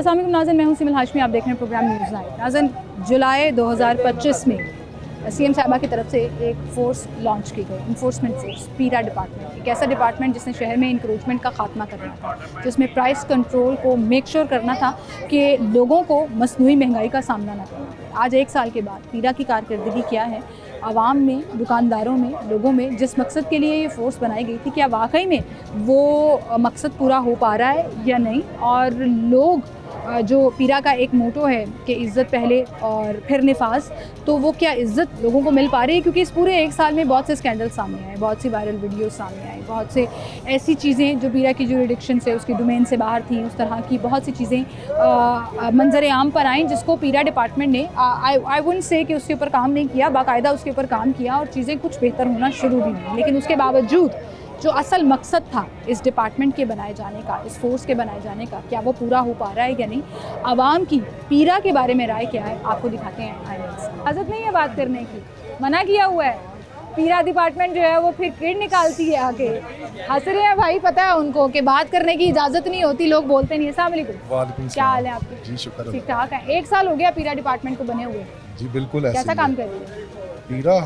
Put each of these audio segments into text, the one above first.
अस्सलाम वालेकुम नाज़रीन, मैं हूं सिमल हाशमी, आप देख रहे हैं प्रोग्राम न्यूज़ नाइट। नाज़रीन, जुलाई 2025 में सीएम साहिबा की तरफ से एक फ़ोर्स लॉन्च की गई, इन्फोर्समेंट फ़ोर्स, पीरा डिपार्टमेंट। एक ऐसा डिपार्टमेंट जिसने शहर में इंक्रोचमेंट का खात्मा करना था, जिसमें प्राइस कंट्रोल को मेक श्योर करना था कि लोगों को मसनूई महंगाई का सामना ना करना पड़े। आज 1 साल के बाद पीरा की कारकर्दगी क्या है, आवाम में, दुकानदारों में, लोगों में, जिस मकसद के लिए ये फ़ोर्स बनाई गई थी, क्या वाकई में वो मकसद पूरा हो पा रहा है या नहीं। और लोग जो पीरा का एक मोटो है कि इज़्ज़त पहले और फिर निफाज, तो वो क्या इज़्ज़त लोगों को मिल पा रही है? क्योंकि इस पूरे 1 साल में बहुत से स्कैंडल सामने आए, बहुत सी वायरल वीडियोस सामने आई, बहुत से ऐसी चीज़ें जो पीरा की जुरिडिक्शन से, उसकी डोमेन से बाहर थी, उस तरह की बहुत सी चीज़ें मंजर आम पर आईं, जिसको पीरा डिपार्टमेंट ने आई वुडंट से कि उसके ऊपर काम नहीं किया, बाकायदा उसके ऊपर काम किया और चीज़ें कुछ बेहतर होना शुरू भी हुई। लेकिन उसके बावजूद जो असल मकसद था इस डिपार्टमेंट के बनाए जाने का, इस फोर्स के बनाए जाने का, क्या वो पूरा हो पा रहा है या नहीं। आवाम की पीरा के बारे में राय क्या है, आपको दिखाते हैं। इजाज़त नहीं है बात करने की, मना किया हुआ है। पीरा डिपार्टमेंट जो है वो फिर किड निकालती है आके, हंस रहे हैं भाई, पता है उनको कि बात करने की इजाज़त नहीं होती, लोग बोलते नहीं। अस्सलाम वालेकुम, क्या हाल है आपके? जी शुक्र, ठीक ठाक है। 1 साल हो गया पीरा डिपार्टमेंट को बने हुए। जी बिल्कुल ऐसे कैसा ही काम है। कर रही है पीरा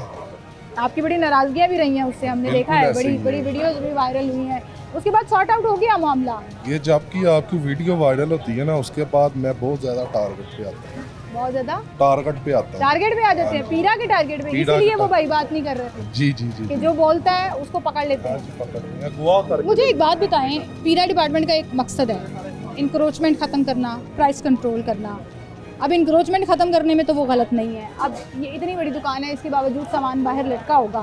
आपकी? बड़ी नाराजगियां भी रही हैं उससे, हमने देखा है, ऐसे बड़ी ही है। बड़ी वीडियोस भी वायरल हुई हैं। उसके बाद सॉर्ट आउट हो गया मामला। ये जबकि आपकी वीडियो वायरल होती है ना, उसके बाद मैं बहुत ज्यादा टारगेट पे आता हूँ। बहुत ज्यादा टारगेट पे आता हूँ। टारगेट पे आ जाते हैं, पीरा के टारगेट पे, पीरा इसीलिए के वो भाई बात नहीं कर रहे थे जी जी जी कि जो बोलता है उसको पकड़ लेते हाँ हैं। जी, पकड़ लिया, अगवा करके। मुझे एक बात बताएं, पीरा डिपार्टमेंट का एक मकसद है इंक्रोचमेंट ख़त्म करना, प्राइस कंट्रोल करना। अब इंक्रोचमेंट ख़त्म करने में तो वो गलत नहीं है। अब ये इतनी बड़ी दुकान है, इसके बावजूद सामान बाहर लटका होगा,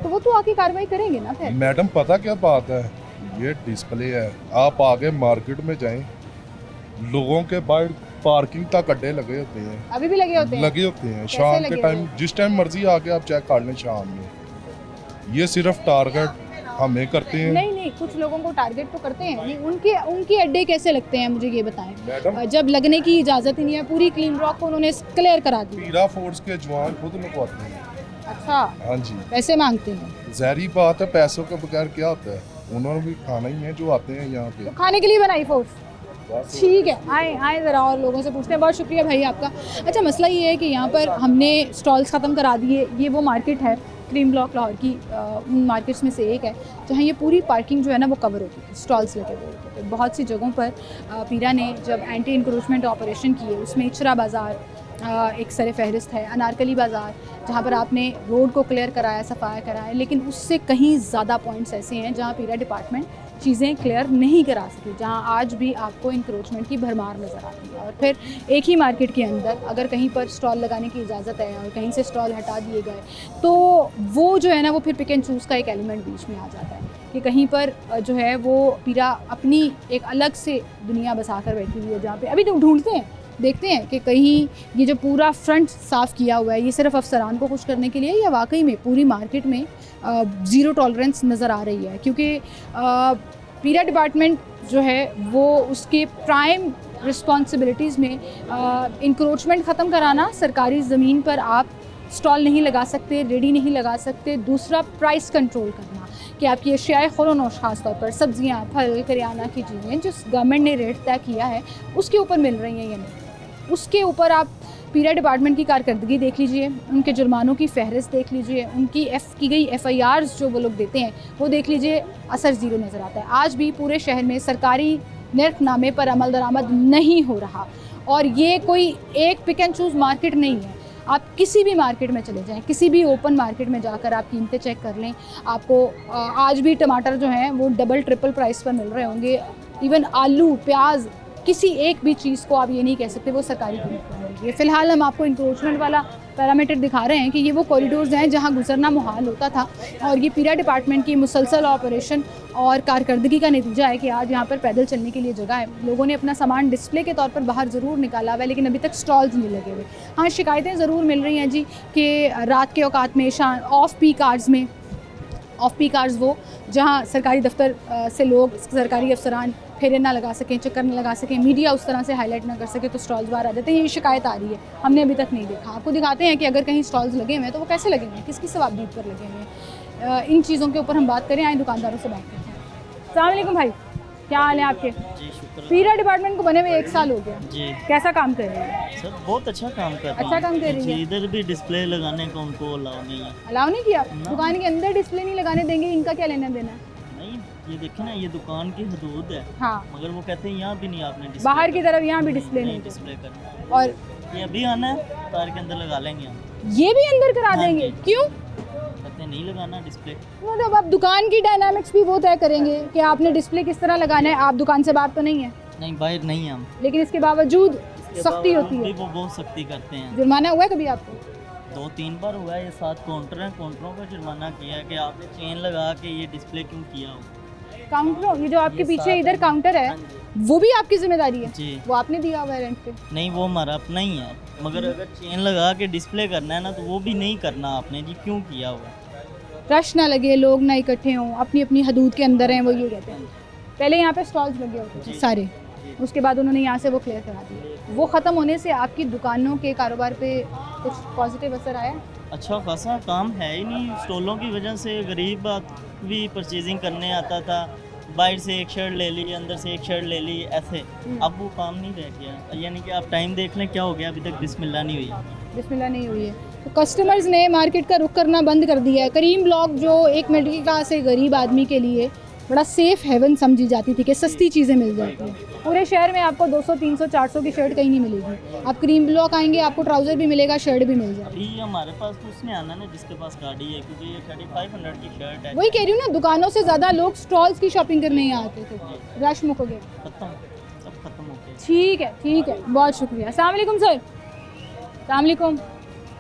तो वो तो आके कार्रवाई करेंगे ना फिर। मैडम पता क्या बात है, ये डिस्प्ले है, आप आगे मार्केट में जाएं, लोगों के बाहर पार्किंग तक अड्डे लगे होते हैं, अभी भी लगे होते हैं। लगे होते हैं। कैसे शाम लगे के हुए टाइम हैं? जिस टाइम मर्जी आके आप चेक कर लें शाम में। ये सिर्फ टारगेट हमें करते हैं। नहीं नहीं, कुछ लोगों को टारगेट तो करते हैं। नहीं, उनके अड्डे कैसे लगते हैं, मुझे ये बताएं। मैडम जब लगने की इजाज़त ही नहीं है, पूरी क्लीन रॉक को उन्होंने क्लियर करा दी। पीरा फोर्स के जवान खुद लगवाते हैं। अच्छा, हाँ जी, पैसे मांगते हैं? जहरी बात है, पैसों के बगैर क्या होता है। उन्होंने भी खाना ही है जो आते हैं यहाँ तो पे। खाने के लिए बनाई फोर्स। ठीक है, आए आए ज़रा और लोगों से पूछते हैं। बहुत शुक्रिया भाई आपका। अच्छा, मसला ये है कि यहाँ पर हमने स्टॉल्स ख़त्म करा दिए। ये वो मार्केट है क्रीम ब्लॉक लाहौर की, उन मार्केट्स में से एक है जहाँ ये पूरी पार्किंग जो है ना वो कवर होती थी, स्टॉल्स लगे हुए होते थे। बहुत सी जगहों पर पीरा ने जब एंटी इंक्रोचमेंट ऑपरेशन किए, उसमें इचरा बाज़ार एक सर फहरिस्त है, अनारकली बाज़ार जहाँ पर आपने रोड को क्लियर कराया, सफाया कराया, लेकिन उससे कहीं ज़्यादा पॉइंट्स ऐसे हैं जहाँ पीरा डिपार्टमेंट चीज़ें क्लियर नहीं करा सकी, जहाँ आज भी आपको इंक्रोचमेंट की भरमार नज़र आती है। और फिर एक ही मार्केट के अंदर अगर कहीं पर स्टॉल लगाने की इजाज़त है और कहीं से स्टॉल हटा दिए गए, तो वो जो है ना वो फिर पिक एंड चूज़ का एक एलिमेंट बीच में आ जाता है कि कहीं पर जो है वो पीरा अपनी एक अलग से दुनिया बसा कर बैठी हुई है, जहाँ पे अभी तो ढूंढते हैं, देखते हैं कि कहीं ये जो पूरा फ्रंट साफ़ किया हुआ है ये सिर्फ अफसरान को खुश करने के लिए या वाकई में पूरी मार्केट में ज़ीरो टॉलरेंस नज़र आ रही है। क्योंकि पीरा डिपार्टमेंट जो है वो उसके प्राइम रिस्पॉन्सिबिलिटीज़ में इंक्रोचमेंट ख़त्म कराना, सरकारी ज़मीन पर आप स्टॉल नहीं लगा सकते, रेडी नहीं लगा सकते। दूसरा, प्राइस कंट्रोल करना कि आपकी अशियाए ख़ुर-ओ-नोश ख़ास तौर पर सब्ज़ियाँ, फल, करियाना की चीज़ें जिस गवर्नमेंट ने रेट तय किया है उसके ऊपर मिल रही हैं या नहीं। उसके ऊपर आप पीरा डिपार्टमेंट की कारकर्दगी देख लीजिए, उनके जुर्मानों की फहरिस्त देख लीजिए, उनकी की गई FIRs जो वो लोग देते हैं वो देख लीजिए, असर ज़ीरो नज़र आता है। आज भी पूरे शहर में सरकारी निर्खनामे पर अमल दरामद नहीं हो रहा। और ये कोई एक पिक एंड चूज़ मार्केट नहीं है। आप किसी भी मार्केट में चले जाएं, किसी भी ओपन मार्केट में जाकर आप कीमतें चेक कर लें, आपको आज भी टमाटर जो हैं वो डबल ट्रिपल प्राइस पर मिल रहे होंगे। इवन आलू, प्याज, किसी एक भी चीज़ को आप ये नहीं कह सकते वो सरकारी कीमत पर मिल रही है। फ़िलहाल हम आपको इंक्रोचमेंट वाला पैरामीटर दिखा रहे हैं कि ये वो कॉरिडोर्स हैं जहाँ गुजरना मुहाल होता था, और ये पीरा डिपार्टमेंट की मुसलसल ऑपरेशन और कारकर्दगी का नतीजा है कि आज यहाँ पर पैदल चलने के लिए जगह है। लोगों ने अपना सामान डिस्प्ले के तौर पर बाहर ज़रूर निकाला हुआ है, लेकिन अभी तक स्टॉल्स नहीं लगे हुए। हाँ, शिकायतें ज़रूर मिल रही हैं जी कि रात के औकात में, ऑफ पीक आवर्स में, ऑफ पीक आवर्स वो जहाँ सरकारी दफ्तर से लोग, सरकारी अफसरान फेरे ना लगा सकें, चक्कर ना लगा सकें, मीडिया उस तरह से हाईलाइट ना कर सके, तो स्टॉल्स बाहर आ जाते हैं। ये शिकायत आ रही है, हमने अभी तक नहीं देखा। आपको दिखाते हैं कि अगर कहीं स्टॉल्स लगे हुए हैं तो वो कैसे लगे हुए हैं, किसकी सवाबदीद पर लगे हुए हैं। इन चीज़ों के ऊपर हम बात करें, आए दुकानदारों से बात करते हैं। अस्सलाम वालेकुम भाई, क्या हाल है आपके? जी शुक्र पीरा डिपार्टमेंट को बने हुए 1 साल हो गया, जी कैसा काम कर रही है? सर बहुत अच्छा काम कर रही अच्छा हैं। काम कर रही जी, है। इधर भी डिस्प्ले लगाने को उनको अलाउ नहीं है। अलाउ नहीं किया? ना। दुकान के अंदर डिस्प्ले नहीं लगाने देंगे, इनका क्या लेना देना है? नहीं ये देखिए ना, ये दुकान की हदूद है, हाँ, मगर वो कहते हैं यहाँ भी नहीं आपने डिस्प्ले बाहर की करना। तरफ यहाँ भी डिस्प्ले नहीं नहीं डिस्प्ले करना। देना। और ये अभी आना है, कार के अंदर लगा लेंगे हम। ये भी अंदर करा हाँ देंगे? जी। क्यों? कहते हैं नहीं लगाना डिस्प्ले। मतलब आप दुकान की डायनामिक्स भी वो तय करेंगे कि आपने डिस्प्ले किस तरह लगाना है। आप दुकान से बाहर तो नहीं है, नहीं बाहर नहीं है हम। लेकिन इसके बावजूद इसके सख्ती बावजूद होती भी है। वो बहुत सख्ती करते हैं। जुर्माना हुआ है कभी आपको? 2-3 बार हुआ है। ये 7 काउंटर हैं, काउंटरों पर जुर्माना किया है कि आपने चेन लगा के ये डिस्प्ले क्यों किया हो। काउंटरों, ये जो आपके ये पीछे 7 इधर हैं। काउंटर है, हाँ जी। वो भी आपकी जिम्मेदारी है? जी वो आपने दिया हुआ है रेंट पे? नहीं वो हमारा अपना ही है, मगर अगर चेन लगा के डिस्प्ले करना है ना तो वो भी नहीं करना आपने जी, क्यों किया हुआ। रश ना लगे, लोग ना इकट्ठे हों, अपनी अपनी हदूद के अंदर हैं, वो ये कहते हैं। पहले यहाँ पे स्टॉल्स लगे होते थे जी। सारे, जी। उसके बाद उन्होंने यहाँ से वो क्लियर करा दिए। वो ख़त्म होने से आपकी दुकानों के कारोबार पे कुछ पॉजिटिव असर आया? अच्छा खासा काम है ही नहीं, स्टॉलों की वजह से गरीब भी परचेजिंग करने आता था, बाहर से एक शर्ट ले ली, अंदर से एक शर्ट ले ली, ऐसे। अब वो काम नहीं रह गया, यानी कि आप टाइम देख लें क्या हो गया, अभी तक बिस्मिल्लाह नहीं हुई। बिस्मिल्लाह नहीं हुई है तो कस्टमर्स ने मार्केट का रुख करना बंद कर दिया है। करीम ब्लॉक जो एक मिडिल क्लास से गरीब आदमी के लिए बड़ा सेफ हेवन समझी जाती थी कि सस्ती चीज़ें मिल जाती हैं। पूरे शहर में आपको 200, 300, 400 की शर्ट कहीं नहीं मिलेगी। आप करीम ब्लॉक आएंगे, आपको ट्राउज़र भी मिलेगा, शर्ट भी मिल जाएगी। अभी हमारे पास तो उसमें आना ना जिसके पास गाड़ी है, क्योंकि ये 3500 की शर्ट है। वही कह रही हूँ ना, दुकानों से ज़्यादा लोग स्टॉल्स की शॉपिंग करने यहाँ आते थे। रश मुक गया। खत्म, सब खत्म हो गया। ठीक है, बहुत शुक्रिया। अस्सलाम वालेकुम सर। अस्सलाम वालेकुम।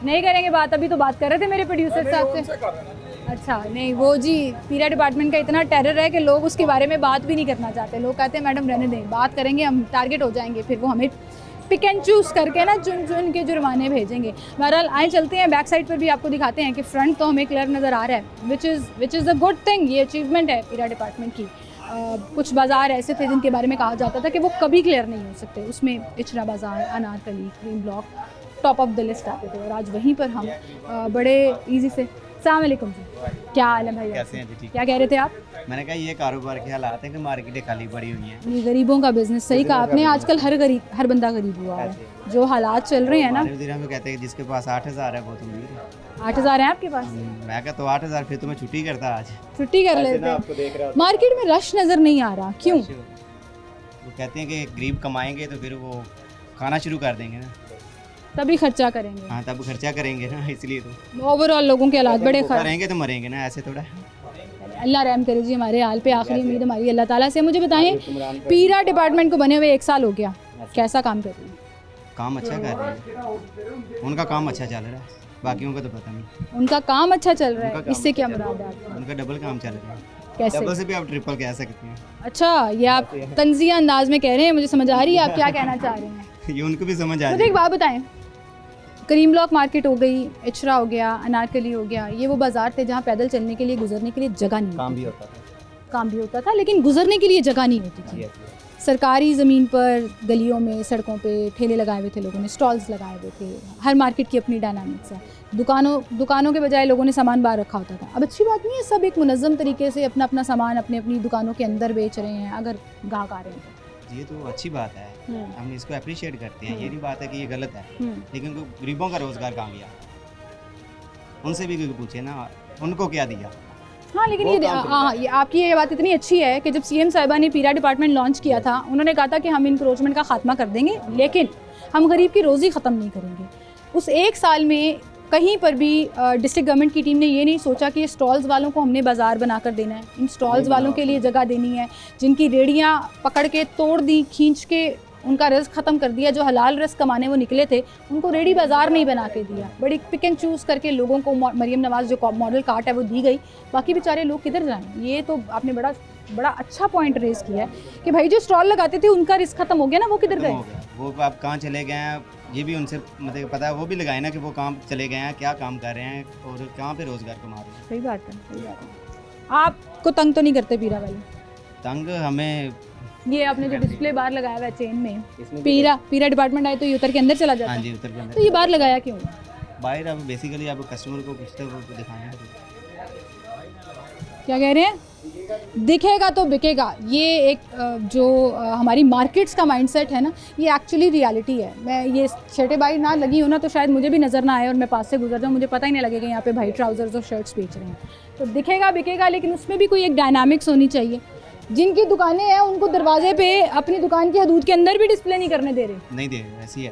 नहीं करेंगे बात, अभी तो बात कर रहे थे मेरे प्रोड्यूसर साहब से। अच्छा नहीं, वो जी पीरा डिपार्टमेंट का इतना टेरर है कि लोग उसके बारे में बात भी नहीं करना चाहते। लोग कहते हैं मैडम रहने दें, बात करेंगे हम टारगेट हो जाएंगे, फिर वो हमें पिक एंड चूज़ करके ना चुन चुन के जुर्माने भेजेंगे। बहरहाल आए चलते हैं, बैक साइड पर भी आपको दिखाते हैं कि फ्रंट तो हमें क्लियर नज़र आ रहा है, which is a good thing. ये अचीवमेंट है पीरा डिपार्टमेंट की। कुछ बाज़ार ऐसे थे जिनके बारे में कहा जाता था कि वो कभी क्लियर नहीं हो सकते, उसमें इचरा बाज़ार, Anarkali, cream block top of the list आते थे, और आज वहीं पर हम बड़े इजी से। अस्सलाम वालेकुम जी, क्या हाल है भैया? कैसे हैं जी? ठीक। क्या कह रहे थे आप? मैंने कहा ये कारोबार के हालात हैं कि मार्केटें खाली पड़ी हुई हैं। ये गरीबों का बिजनेस, सही कहा आपने। आजकल हर बंदा गरीब हुआ है। जो हालात चल रहे हैं ना। हमारे वज़ीर हमें कहते हैं कि जिसके पास 8000 है बहुत अमीर है। 8000 है आपके पास? मैं कहता तो 8000 फिर तो मैं छुट्टी करता आज। छुट्टी कर लेते हैं। मार्केट में रश नज़र नहीं आ रहा, क्यों? वो कहते हैं कि गरीब कमाएंगे तो फिर वो खाना शुरू कर देंगे ना, तभी खर्चा करेंगे। हाँ तब खर्चा करेंगे ना, इसलिए तो ओवरऑल लोगों के हालात बड़े खराब। रहेंगे तो मरेंगे ना, ऐसे थोड़ा। अल्लाह रहम करे जी हमारे हाल पे। आखिरी उम्मीद हमारी अल्लाह ताला से। मुझे बताएं, पीरा डिपार्टमेंट को बने हुए 1 साल हो गया, कैसा काम कर रही है? काम अच्छा कर रहे हैं, उनका काम अच्छा चल रहा है, बाकियों का तो पता नहीं। उनका काम अच्छा चल रहा उनका है, काम इससे क्या अच्छा चल मुराद है आपको? उनका डबल काम चल रहा है, कैसे? डबल से भी आप ट्रिपल कह सकते हैं। अच्छा, ये आप तंजिया अंदाज में कह रहे हैं, मुझे समझ आ रही है आप क्या कहना चाह रहे हैं। ये उनको भी समझ आ मुझे जाए। एक बात बताएं, करीम ब्लॉक मार्केट हो गई, इचरा हो गया, अनारकली हो गया, ये वो बाजार थे जहाँ पैदल चलने के लिए, गुजरने के लिए जगह नहीं काम भी होती होता था। काम भी होता था, लेकिन गुजरने के लिए जगह नहीं होती थी। सरकारी ज़मीन पर, गलियों में, सड़कों पे ठेले लगाए हुए थे लोगों ने, स्टॉल्स लगाए हुए थे। हर मार्केट की अपनी डायनामिक्स है। दुकानों के बजाय लोगों ने सामान बाहर रखा होता था। अब अच्छी बात नहीं है, सब एक मुनज़्ज़म तरीके से अपना अपना सामान अपनी अपनी दुकानों के अंदर बेच रहे हैं, अगर ग्राहक आ रहे हैं ये तो अच्छी बात है, तो। हम इसको अप्रिशिएट करते हैं। ये नहीं बात है कि ये गलत है, हम्म। लेकिन गरीबों का रोजगार कहाँ गया, उनसे भी कोई पूछे ना, उनको क्या दिया। हाँ, लेकिन वो ये काम हाँ, ये आपकी ये बात इतनी अच्छी है कि जब सीएम साहिबा ने पीरा डिपार्टमेंट लॉन्च किया था, उन्होंने कहा था कि हम इंक्रोचमेंट का खात्मा कर देंगे, लेकिन हम गरीब की रोज़ी ख़त्म नहीं करेंगे। उस 1 साल में कहीं पर भी डिस्ट्रिक्ट गवर्नमेंट की टीम ने ये नहीं सोचा कि स्टॉल्स वालों को हमने बाज़ार बनाकर देना है, इन स्टॉल्स वालों के लिए जगह देनी है, जिनकी रेड़ियाँ पकड़ के तोड़ दी, खींच के उनका रिस्क ख़त्म कर दिया। जो हलाल रिस्क कमाने वो निकले थे, उनको रेडी बाज़ार नहीं बना के दिया। बड़ी पिक एंड चूज़ करके लोगों को मरियम नवाज़ जो मॉडल कार्ट है वो दी गई, बाकी बेचारे लोग किधर जाएं। ये तो आपने बड़ा अच्छा पॉइंट रेज़ किया है कि भाई जो स्टॉल लगाते थे उनका रिस्क ख़त्म हो गया ना, वो किधर खत्म गए? हो गया, वो आप कहाँ चले गए हैं, ये भी उनसे मतलब पता है, वो भी लगाए ना कि वो काम चले गए हैं, क्या काम कर रहे हैं और कहाँ पे रोजगार कमा रहे हैं। सही बात है, सही बात है। आपको तंग तो नहीं करते पीरा वाले? तंग हमें, ये आपने जो डिस्प्ले बाहर लगाया हुआ है चेन में, पीरा डिपार्टमें आए तो ये उतर के अंदर चला जाता हाँ है, जी, उतर के तो अंदर ये बाहर लगाया क्यों? बाहर अब बेसिकली आप कस्टमर को कुछ तो दिखाना है। क्या कह रहे हैं? दिखेगा तो बिकेगा, ये एक जो हमारी मार्केट्स का माइंडसेट है ना, ये एक्चुअली रियलिटी है। मैं ये शर्टें भाई ना लगी हो ना तो शायद मुझे भी नज़र ना आए और मैं पास से गुजर जाऊँ, मुझे पता ही नहीं लगेगा यहाँ पे भाई ट्राउजर्स और शर्ट्स बेच रहे हैं। तो दिखेगा बिकेगा, लेकिन उसमें भी कोई एक डायनामिक्स होनी चाहिए। जिनकी दुकानें हैं उनको दरवाजे पे अपनी दुकान की हदूद के अंदर भी डिस्प्ले नहीं करने दे रहे। नहीं दे, ऐसी है।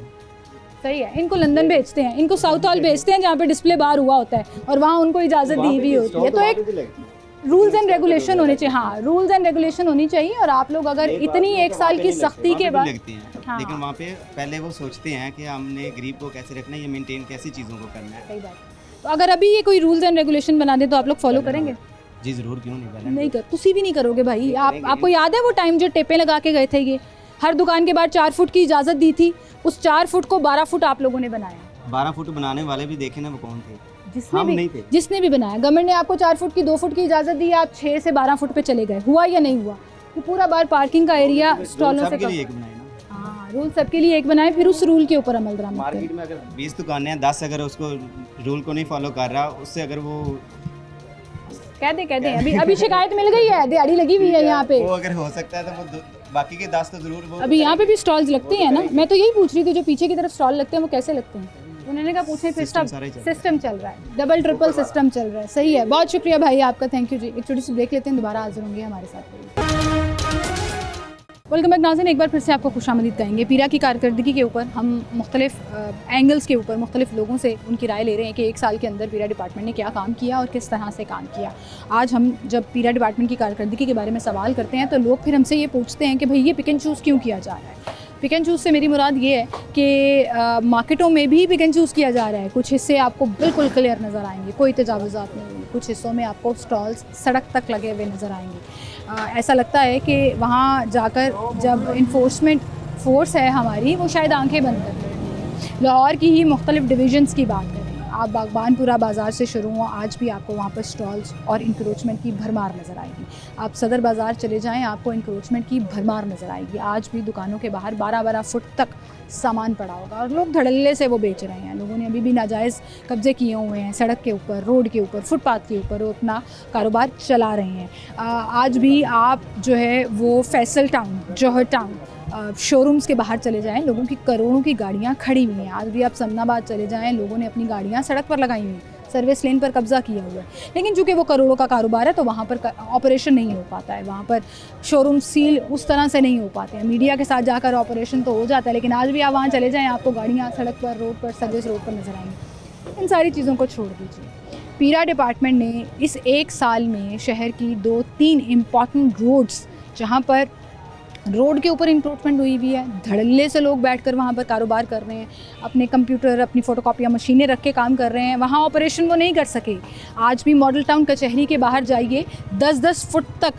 सही है, इनको लंदन भेजते हैं, इनको साउथ हॉल भेजते हैं जहाँ पे डिस्प्ले बार हुआ होता है और वहाँ उनको इजाज़त दी हुई होती है। तो एक रूल्स एंड रेगुलेशन होने चाहिए। हाँ, रूल्स एंड रेगुलेशन होनी चाहिए। और आप लोग अगर इतनी एक साल की सख्ती के बाद लगती हैं, हाँ। लेकिन वहाँ पे पहले वो सोचते हैं कि हमने गरीब को कैसे रखना है, ये मेंटेन कैसी चीज़ों को करना है। सही बात। तो अगर अभी ये कोई रूल्स एंड रेगुलेशन बना दे तो आप लोग फॉलो करेंगे? जी ज़रूर, क्यों नहीं पहले नहीं कर, तुसी भी नहीं करोगे भाई। आपको याद है वो टाइम जो टेपें लगा के गए थे, ये हर दुकान के बाद 4 फुट की इजाज़त दी थी, उस 4 फुट को 12 फुट आप लोगों ने बनाया। 12 फुट बनाने वाले भी देखे ना, वो कौन थे? जिसने नहीं थे। जिसने भी बनाया, गवर्नमेंट ने आपको 4 फुट की 2 फुट की इजाज़त दी, आप 6 से 12 फुट पे चले गए। हुआ या नहीं हुआ? ये पूरा बार पार्किंग का एरिया स्टॉलों से सबके लिए एक बनाए ना। हाँ, रूल सबके लिए एक बनाए, फिर उस रूल के ऊपर अमल दरामद करें। मार्केट में अगर 20 दुकानें हैं, 10 अगर उसको रूल को नहीं फॉलो कर रहा, उससे अगर वो कह दे अभी शिकायत मिल गई है, दिहाड़ी लगी हुई है यहाँ पे। वो अगर हो सकता है तो वो बाकी के 10 तो ज़रूर वो अभी यहाँ पे भी स्टॉल्स लगते हैं ना। मैं तो यही पूछ रही थी, जो पीछे की तरफ स्टॉल लगते हैं वो कैसे लगते हैं? उन्होंने कहा पूछे, सिस्टम चल रहा है, डबल ट्रिपल सिस्टम चल रहा है। सही है, बहुत शुक्रिया भाई आपका, थैंक यू जी। एक छोटी सी ब्रेक लेते हैं, दोबारा हाजिर होंगे हमारे साथ। वेलकम बैक नाज़रीन, एक बार फिर से आपको खुशामदीद कहेंगे। पीरा की कारकर्दगी के ऊपर हम मुख्तलिफ एंगल्स के ऊपर मुख्तलिफ लोगों से उनकी राय ले रहे हैं कि 1 साल के अंदर पीरा डिपार्टमेंट ने क्या काम किया और किस तरह से काम किया। आज हम जब पीरा डिपार्टमेंट की कारकर्दगी के बारे में सवाल करते हैं तो लोग फिर हमसे ये पूछते हैं कि भाई ये पिक एंड चूज़ क्यों किया जा रहा है। पिक एंड चूज़ से मेरी मुराद ये है कि मार्केटों में भी पिक एंड चूज़ किया जा रहा है। कुछ हिस्से आपको बिल्कुल क्लियर नज़र आएंगे, कोई तजावुज़ात नहीं होंगे। कुछ हिस्सों में आपको स्टॉल्स सड़क तक लगे हुए नज़र आएंगे। ऐसा लगता है कि वहाँ जाकर जब इन्फोर्समेंट फोर्स है हमारी, वो शायद आंखें बंद कर देती है। लाहौर की ही मुख्तलिफ डिवीजन्स की बात करें, आप बागबानपुरा बाज़ार से शुरू हो, आज भी आपको वहाँ पर स्टॉल्स और इंक्रोचमेंट की भरमार नज़र आएगी। आप सदर बाज़ार चले जाएं, आपको इंक्रोचमेंट की भरमार नज़र आएगी। आज भी दुकानों के बाहर 12-12 फुट तक सामान पड़ा होगा और लोग धड़ल्ले से वो बेच रहे हैं। लोगों ने अभी भी नाजायज़ कब्ज़े किए हुए हैं, सड़क के ऊपर, रोड के ऊपर, फुटपाथ के ऊपर वो अपना कारोबार चला रहे हैं। आज भी आप जो है वो फैसल टाउन, जौहर टाउन, शोरूम्स के बाहर चले जाएं, लोगों की करोड़ों की गाड़ियां खड़ी हुई हैं। आज भी आप समनाबाद चले जाएं, लोगों ने अपनी गाड़ियां सड़क पर लगाई हुई हैं, सर्विस लेन पर कब्ज़ा किया हुआ है। लेकिन चूँकि वो करोड़ों का कारोबार है तो वहाँ पर ऑपरेशन नहीं हो पाता है, वहाँ पर शोरूम सील उस तरह से नहीं हो पाते हैं। मीडिया के साथ जाकर ऑपरेशन तो हो जाता है, लेकिन आज भी आप वहाँ चले जाएँ, आपको गाड़ियाँ सड़क पर, रोड पर, सर्विस रोड पर नज़र आएंगी। इन सारी चीज़ों को छोड़ दीजिए। पीरा डिपार्टमेंट ने इस 1 साल में शहर की 2-3 इम्पॉर्टेंट रोड्स, जहाँ पर रोड के ऊपर इंक्रोचमेंट हुई हुई है, धड़ल्ले से लोग बैठकर वहाँ पर कारोबार कर रहे हैं, अपने कंप्यूटर, अपनी फ़ोटोकॉपियाँ मशीनें रख के काम कर रहे हैं, वहाँ ऑपरेशन वो नहीं कर सके। आज भी मॉडल टाउन कचहरी के बाहर जाइए, 10-10 फुट तक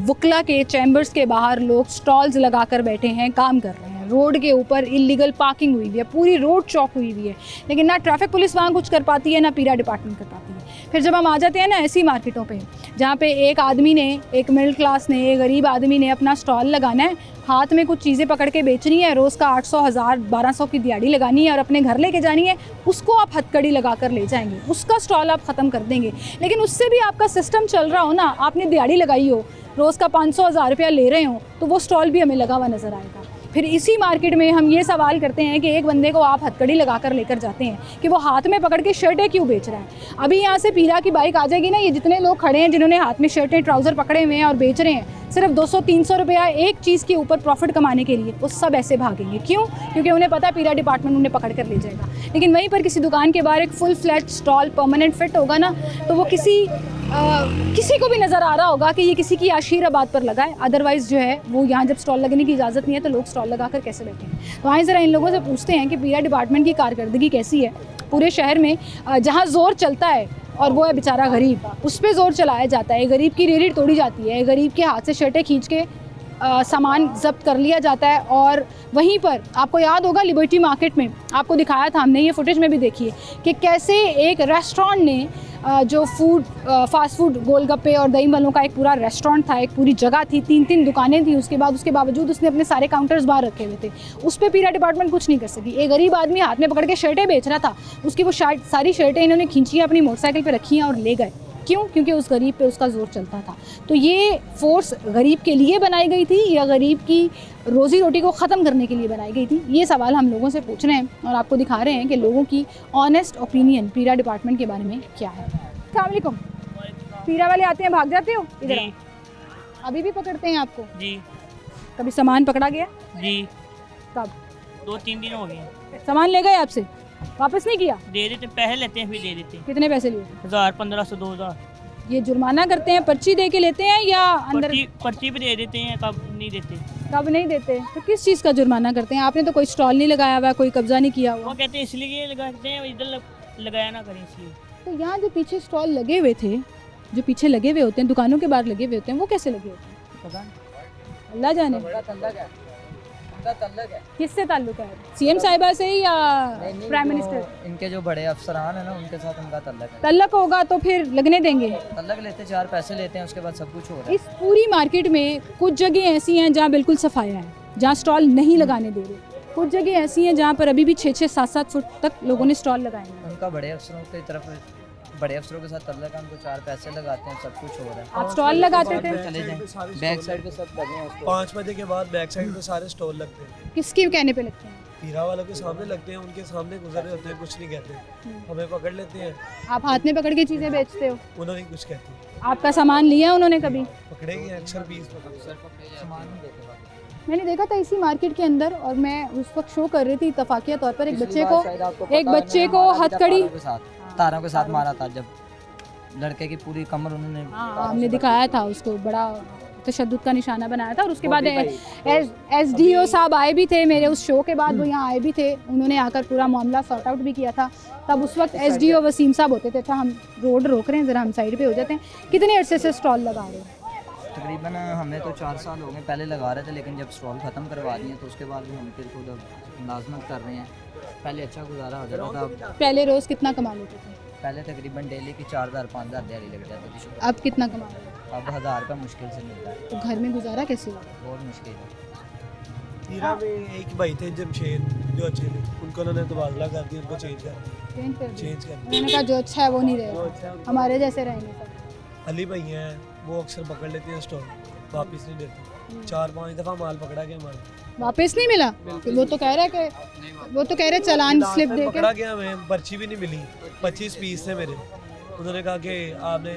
वकला के चैम्बर्स के बाहर लोग स्टॉल्स लगा कर बैठे हैं, काम कर रहे हैं। रोड के ऊपर इलीगल पार्किंग हुई हुई है, पूरी रोड चौक हुई हुई है, लेकिन ना ट्रैफिक पुलिस वहाँ कुछ कर पाती है, ना पीरा डिपार्टमेंट कर पाती है। फिर जब हम आ जाते हैं ना ऐसी मार्केटों पे जहाँ पे एक आदमी ने, एक मिडिल क्लास ने, एक गरीब आदमी ने अपना स्टॉल लगाना है, हाथ में कुछ चीज़ें पकड़ के बेचनी है, रोज़ का 800, 1000, 1200 की दिहाड़ी लगानी है और अपने घर लेके जानी है, उसको आप हथकड़ी लगा कर ले जाएंगे, उसका स्टॉल आप ख़त्म कर देंगे। लेकिन उससे भी आपका सिस्टम चल रहा हो ना, आपने दिहाड़ी लगाई हो, रोज़ का 500-1000 रुपया ले रहे हो, तो वो स्टॉल भी हमें लगा हुआ नज़र आएगा। फिर इसी मार्केट में हम ये सवाल करते हैं कि एक बंदे को आप हथकड़ी लगा कर लेकर जाते हैं कि वो हाथ में पकड़ के शर्टें क्यों बेच रहा है। अभी यहाँ से पीरा की बाइक आ जाएगी ना, ये जितने लोग खड़े हैं जिन्होंने हाथ में शर्टें, ट्राउज़र पकड़े हुए हैं और बेच रहे हैं सिर्फ 200-300 रुपया एक चीज़ के ऊपर प्रॉफिट कमाने के लिए, वो सब ऐसे भागेंगे। क्यों? क्योंकि उन्हें पता है पीरा डिपार्टमेंट उन्हें पकड़ कर ले जाएगा। लेकिन वहीं पर किसी दुकान के बाहर एक full flat stall permanent fit होगा ना, तो वो किसी को भी नज़र आ रहा होगा कि ये किसी की आशीराबाद पर लगा है। अदरवाइज़ जो है वो यहाँ जब स्टॉल लगने की इजाज़त नहीं है तो लोग स्टॉल लगा कर कैसे बैठेंगे। तो आए ज़रा इन लोगों से पूछते हैं कि पीरा डिपार्टमेंट की कारकर्दगी कैसी है पूरे शहर में, जहाँ ज़ोर चलता है और वो है बेचारा गरीब, उस पर ज़ोर चलाया जाता है, गरीब की रीढ़ तोड़ी जाती है, गरीब के हाथ से शर्टें खींच के सामान जब्त कर लिया जाता है। और वहीं पर आपको याद होगा लिबर्टी मार्केट में आपको दिखाया था हमने, ये फुटेज में भी देखिए कि कैसे एक रेस्टोरेंट ने जो फास्ट फूड, गोलगप्पे और दही भल्लों का एक पूरा रेस्टोरेंट था, एक पूरी जगह थी, 3-3 दुकानें थी, उसके बावजूद उसने अपने सारे काउंटर्स बाहर रखे हुए थे। उस पर पीरा डिपार्टमेंट कुछ नहीं कर सकी। एक गरीब आदमी हाथ में पकड़ के शर्टें बेच रहा था, उसकी वो सारी शर्टें इन्होंने खींची, अपनी मोटरसाइकिल पर रखी हैं और ले गए। क्यों? क्योंकि उस गरीब पे उसका ज़ोर चलता था। तो ये फोर्स गरीब के लिए बनाई गई थी या गरीब की रोज़ी रोटी को ख़त्म करने के लिए बनाई गई थी? ये सवाल हम लोगों से पूछ रहे हैं और आपको दिखा रहे हैं कि लोगों की ऑनेस्ट ओपिनियन पीरा डिपार्टमेंट के बारे में क्या है। अस्सलाम वालेकुम। पीरा वाले आते हैं, भाग जाते हो इधर? जी अभी भी पकड़ते हैं आपको? जी कभी सामान पकड़ा गया? जी कब? 2-3 दिन हो गए। सामान ले गए आपसे, वापस नहीं किया? दे देते, पैसे लेते हैं फिर दे देते हैं। कितने पैसे लिए? 1000, 1500, 2000। ये जुर्माना करते हैं, पर्ची दे के लेते हैं या अंदर? पर्ची भी दे देते हैं, कब नहीं देते। कब नहीं देते? तो किस चीज़ का जुर्माना करते हैं? आपने तो कोई स्टॉल नहीं लगाया हुआ, कोई कब्जा नहीं किया वो हुआ। कहते हैं इसलिए लगाते हैं, इधर लगाया ना करें इसलिए। तो यहाँ जो पीछे स्टॉल लगे हुए थे, जो पीछे लगे हुए होते हैं, दुकानों के बाहर लगे हुए होते हैं, वो कैसे लगे होते हैं? पता नहीं। अल्लाह जाने किससे ताल्लुक है, सीएम साहिबा से या प्राइम मिनिस्टर? इनके जो बड़े अफसरान है ना उनके साथ उनका तल्लक है। तल्लक होगा तो फिर लगने देंगे? तल्लक लेते 4 पैसे लेते हैं, उसके बाद सब कुछ हो रहा है। इस पूरी मार्केट में कुछ जगह ऐसी हैं जहाँ बिल्कुल सफाया है, जहाँ स्टॉल नहीं लगाने दे रहे। कुछ जगह ऐसी हैं जहाँ पर अभी भी 6-6, 7-7 फुट तक लोगों ने स्टॉल लगाए हैं। उनका बड़े अफसरों की तरफ, बड़े अफसरों के साथ तल्लक है, उनको 4 पैसे लगाते हैं, सब कुछ हो रहा है। आप स्टॉल लगाते थे? चले जाएं, बैक साइड पे सब लगे हैं। 5 बजे के बाद बैक साइड पे सारे स्टॉल लगते हैं, किसके कहने पे लगते हैं? पीरा वालों के सामने लगते हैं, उनके सामने गुजर रहे होते हैं, कुछ नहीं कहते, हमें पकड़ लेते हैं, आप हाथ में पकड़ के चीज़ें बेचते हो? उन्होंने कुछ कहते, आपका सामान लिया उन्होंने कभी? पकड़ेंगे अक्सर 20 पकड़ते। सामान नहीं देते बाकी। मैंने देखा था इसी मार्केट के अंदर, और मैं उस वक्त शो कर रही थी इत्तफाकिया तौर पर, एक पिछली बच्चे बार को शायद आपको पता है, बच्चे को मारा जब हथकड़ी, तारों के साथ मारा था, जब लड़के की पूरी कमर उन्होंने हमने दिखाया था उसको, बड़ा तशद्दुद का निशाना बनाया था। और उसके बाद एसडीओ साहब आए भी थे मेरे उस शो के बाद, वो यहाँ आए भी थे, उन्होंने आकर पूरा मामला सॉर्ट आउट भी किया था। तब उस वक्त एसडीओ वसीम साहब होते थे। अच्छा, हम रोड रोक रहे हैं, ज़रा हम साइड पे हो जाते हैं। कितने अरसे से स्टॉल लगा रहे हैं? तकरीबन हमें तो 4 साल हो गए, पहले लगा रहे थे, लेकिन जब स्टॉल ख़त्म करवा दिए तो उसके बाद भी हम फिर खुद मुलाजमत कर रहे हैं। पहले अच्छा गुजारा हो जाता था, पहले रोज़ कितना कमा लेते थे? पहले तकरीबन डेली की 4000-5000 दिहाड़ी लग जाती थी शुक्र। अब कितना कमा रहे हैं? अब 1000 रुपये मुश्किल से मिलता है, तो घर में गुजारा कैसे होगा? बहुत मुश्किल है। पीरा में एक भाई थे जमशेद, जो अच्छे थे, उनको उन्होंने तबादला कर दिया, उनको चेंज कर दिया, चेंज कर दिया। उन्होंने कहा जो अच्छा है वो नहीं जो रहेगा, अच्छा है उनको- हमारे जैसे रहेंगे। अली भाई हैं, वो अक्सर पकड़ लेते हैं स्टॉल, वापस नहीं देते, 4-5 दफ़ा माल पकड़ा गया हमारा, वापस नहीं मिला? वो तो कह रहा है कि वो तो कह रहे चालान स्लिप दे के। पकड़ा गया, हमें पर्ची भी नहीं मिली, 25 पीस थे मेरे, उन्होंने कहा कि आपने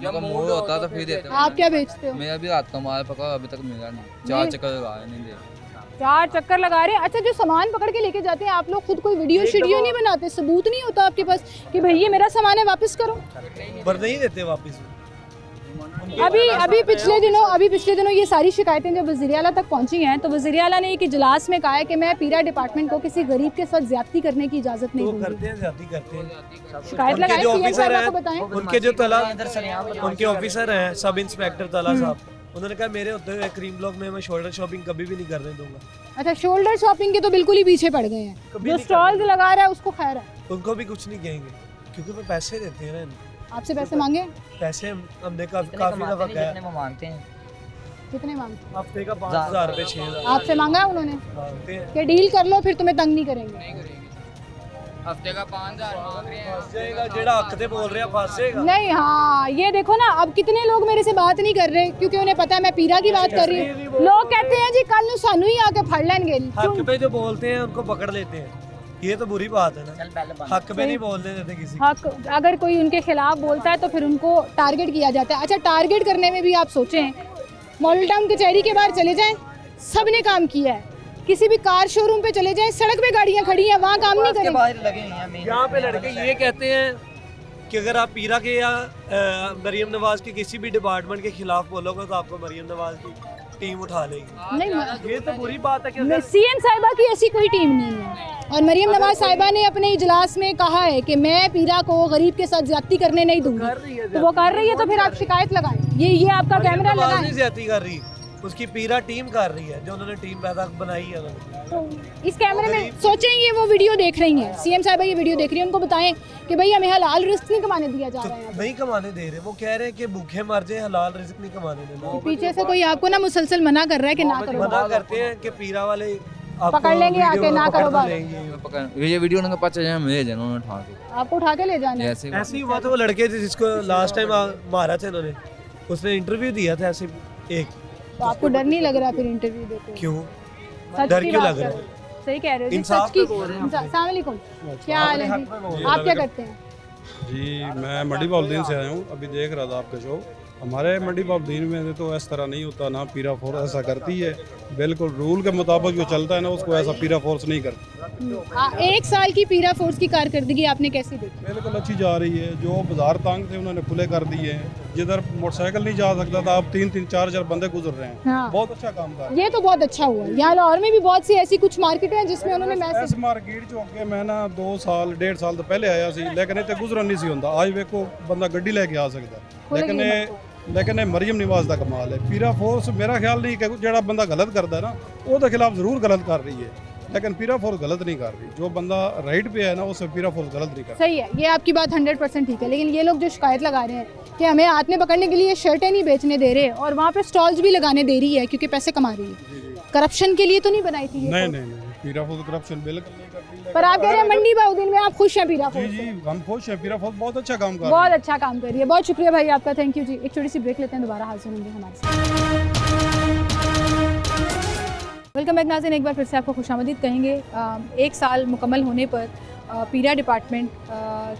जब मूड होता तो फिर देते आप क्या बेचते हो? मेरा भी रात का माल पका, अभी तक मिला नहीं, 4 चक्कर लगाए नहीं दे। 4 चक्कर लगा रहे हैं। अच्छा, जो सामान पकड़ के लेके जाते हैं आप लोग, खुद कोई वीडियो शीडियो नहीं बनाते? सबूत नहीं होता आपके पास कि भाई ये मेरा सामान है, वापस करो? पर नहीं देते वापस। अभी पिछले दिनों ये सारी शिकायतें जब वज़ीर आला तक पहुंची हैं, तो वज़ीर आला ने एक इजलास में कहा है कि मैं पीरा डिपार्टमेंट को किसी गरीब के साथ ज्यादती करने की इजाज़त नहीं तो दूंगी। करते हैं, ज्यादा करते हैं। शिकायत उनके लगाएं, जो सीएम ऑफिसर साहब को हैं, बताएं। उनके जो तला इधर सरेआम उनके ऑफिसर हैं, सब इंस्पेक्टर तला साहब, उन्होंने कहा मेरे होते हुए क्रीम ब्लॉक में मैं शोल्डर शॉपिंग कभी भी नहीं करने दूंगा। अच्छा, शोल्डर शॉपिंग के तो बिल्कुल ही पीछे पड़ गए हैं। कभी जो नहीं स्टॉल लगा रहा है उसको खैर है, उनको भी कुछ नहीं कहेंगे, क्योंकि वो पैसे देते हैं ना, आपसे पैसे मांगे? पैसे हमने काफी जितने दफा कमाते नहीं, कहा जितने वो मांगते हैं। कितने मांगते? हफ्ते का 5000 रुपये 6000 आपसे मांगा है उन्होंने मांगते हैं। कि डील कर लो फिर तुम्हें तंग नहीं करेंगे? हफ्ते का 5000 मांग रहे हैं। फंस जाएगा, जेड़ा हक ते बोल रहे हैं फंस जाएगा। नहीं, हाँ, ये देखो ना, अब कितने लोग मेरे से बात नहीं कर रहे क्योंकि उन्हें पता है मैं पीरा की बात कर रही हूँ। लोग कहते हैं जी कल सानू ही आके फड़ लेंगे। हक पे जो बोलते हैं उनको पकड़ लेते हैं, ये तो बुरी बात है ना। चल पहले बंद। हक पे नहीं बोलने देते किसी को। हक अगर कोई उनके खिलाफ बोलता है तो फिर उनको टारगेट किया जाता है। अच्छा, टारगेट करने में भी आप सोचें, मॉडल टाउन कचहरी के बाहर चले जाएं, सब ने काम किया है। किसी भी कार शोरूम पे चले जाएं, सड़क पे गाड़ियां खड़ी हैं, वहाँ काम नहीं के करेंगे। बाहर लगे हुए हैं मेन। यहाँ पे लड़के ये कहते हैं कि अगर आप पीरा के या मरीम नवाज के किसी भी डिपार्टमेंट के खिलाफ बोलोगे तो आपको मरीम नवाज की टीम उठा लेगी। नहीं, ये तो बुरी बात है कि अगर सीएम साहिबा की ऐसी कोई टीम नहीं है। और मरीम नवाज साहिबा ने अपने इजलास में कहा है कि मैं पीरा को गरीब के साथ ज्यादती करने नहीं दूंगी। तो वो कर रही है तो फिर आप शिकायत लगाएं। ये आपका कैमरा नवाज लगाएं। नहीं ज्यादती कर रही, उसकी पीरा टीम कर रही है, जो उन्होंने टीम पैदा बनाई है उन्होंने। तो इस कैमरे में सोचें, ये वो वीडियो देख रही हैं, सीएम साहिबा ये वीडियो देख रही हैं, उनको बताएं कि भाई हमें हलाल रिस्क नहीं कमाने दिया जा रहा है। तो नहीं कमाने दे रहे, वो कह रहे हैं कि भूखे मर जाए, हलाल रिज़्क नहीं कमाने देना। पीछे से कोई आपको ना मुसलसल मना कर रहा है कि ना करो। मना करते हैं कि पीरा वाले आपको पकड़ लेंगे वीडियो आके, में ना पकड़ करो तो बात। लेंगे। ये वीडियो उनके पास चले जाए मुझे जाना उन्होंने उठा के आपको उठा के ले जाना है? ऐसे ही ऐसे ही हुआ था वो लड़के थे जिसको लास्ट टाइम मारा था इन्होंने, उसने इंटरव्यू दिया था ऐसे एक। तो आपको डर नहीं लग रहा फिर इंटरव्यू देते हुए? क्यों सच डर की क्यों बात लग कर रहा रहे है? हो। सही कह रहे हो जी, इंसाफ सच की। पे बोल रहे हैं आप। अस्सलाम वालेकुम, क्या हाल है जी? आप क्या करते हैं? जी मैं मंडी बाउद्दीन से आया हूँ, अभी देख रहा था आपका शो। हमारे मंडी बाउद्दीन में तो इस तरह नहीं होता ना, पीरा फोर्स ऐसा करती है, बिल्कुल रूल के मुताबिक जो चलता है ना उसको ऐसा पीरा फोर्स नहीं करती। 1 साल की पीरा फोर्स की कारकर्दगी आपने कैसी देखी? बिल्कुल अच्छी जा रही है, जो बाजार तंग थे उन्होंने खुले कर दिए हैं, जिधर मोटरसाइकिल नहीं जा सकता था अब 3-3 4-4 बंदे गुजर रहे हैं। हाँ। बहुत अच्छा काम कर रहे हैं। ये तो बहुत अच्छा हुआ। यहाँ लाहौर में भी बहुत सी ऐसी कुछ मार्केट हैं जिसमें उन्होंने इस मैसेज मार्केट चो अगे मैं ना 2 साल 1.5 साल तो पहले आया सी, लेकिन इतने गुजरन नहीं सी होंदा। आज वेखो बंदा गड्डी लेके आ सकता, लेकिन ये मरियम निवाज का कमाल है। पीरा फोर्स मेरा ख्याल नहीं कि ਜਿਹੜਾ ਬੰਦਾ गलत करता है ना ਉਹਦੇ खिलाफ ज़रूर गलत कर रही है, लेकिन पीरा फोर्स गलत नहीं कर रही। जो बंदा राइट पे है ना उससे पीरा फोर्स गलत नहीं कर रही। सही है, ये आपकी बात 100% ठीक है। लेकिन ये लोग जो शिकायत लगा रहे हैं कि हमें हाथ में पकड़ने के लिए शर्टें नहीं बेचने दे रहे और वहाँ पे स्टॉल्स भी लगाने दे रही है क्योंकि पैसे कमा रही है, करप्शन के लिए तो नहीं बनाई थी ये नहीं फोर्स? नहीं नहीं, पीरा फोर्स करप्शन बिल्कुल नहीं करती। पर आप कह रहे हैं मंडी बाउद्दीन में आप खुश हैं पीरा जी फोर्स जी से? हम खुश हैं, पीरा फोर्स बहुत अच्छा काम कर रही बहुत है। अच्छा काम कर रही है। बहुत शुक्रिया भाई आपका, थैंक यू जी। एक छोटी सी ब्रेक लेते हैं, दोबारा हाजिर होंगे हमारे साथ। वेलकम बैक नाज़रीन, एक बार फिर से आपको खुशामदीद कहेंगे। 1 साल मुकम्मल होने पर पीरा डिपार्टमेंट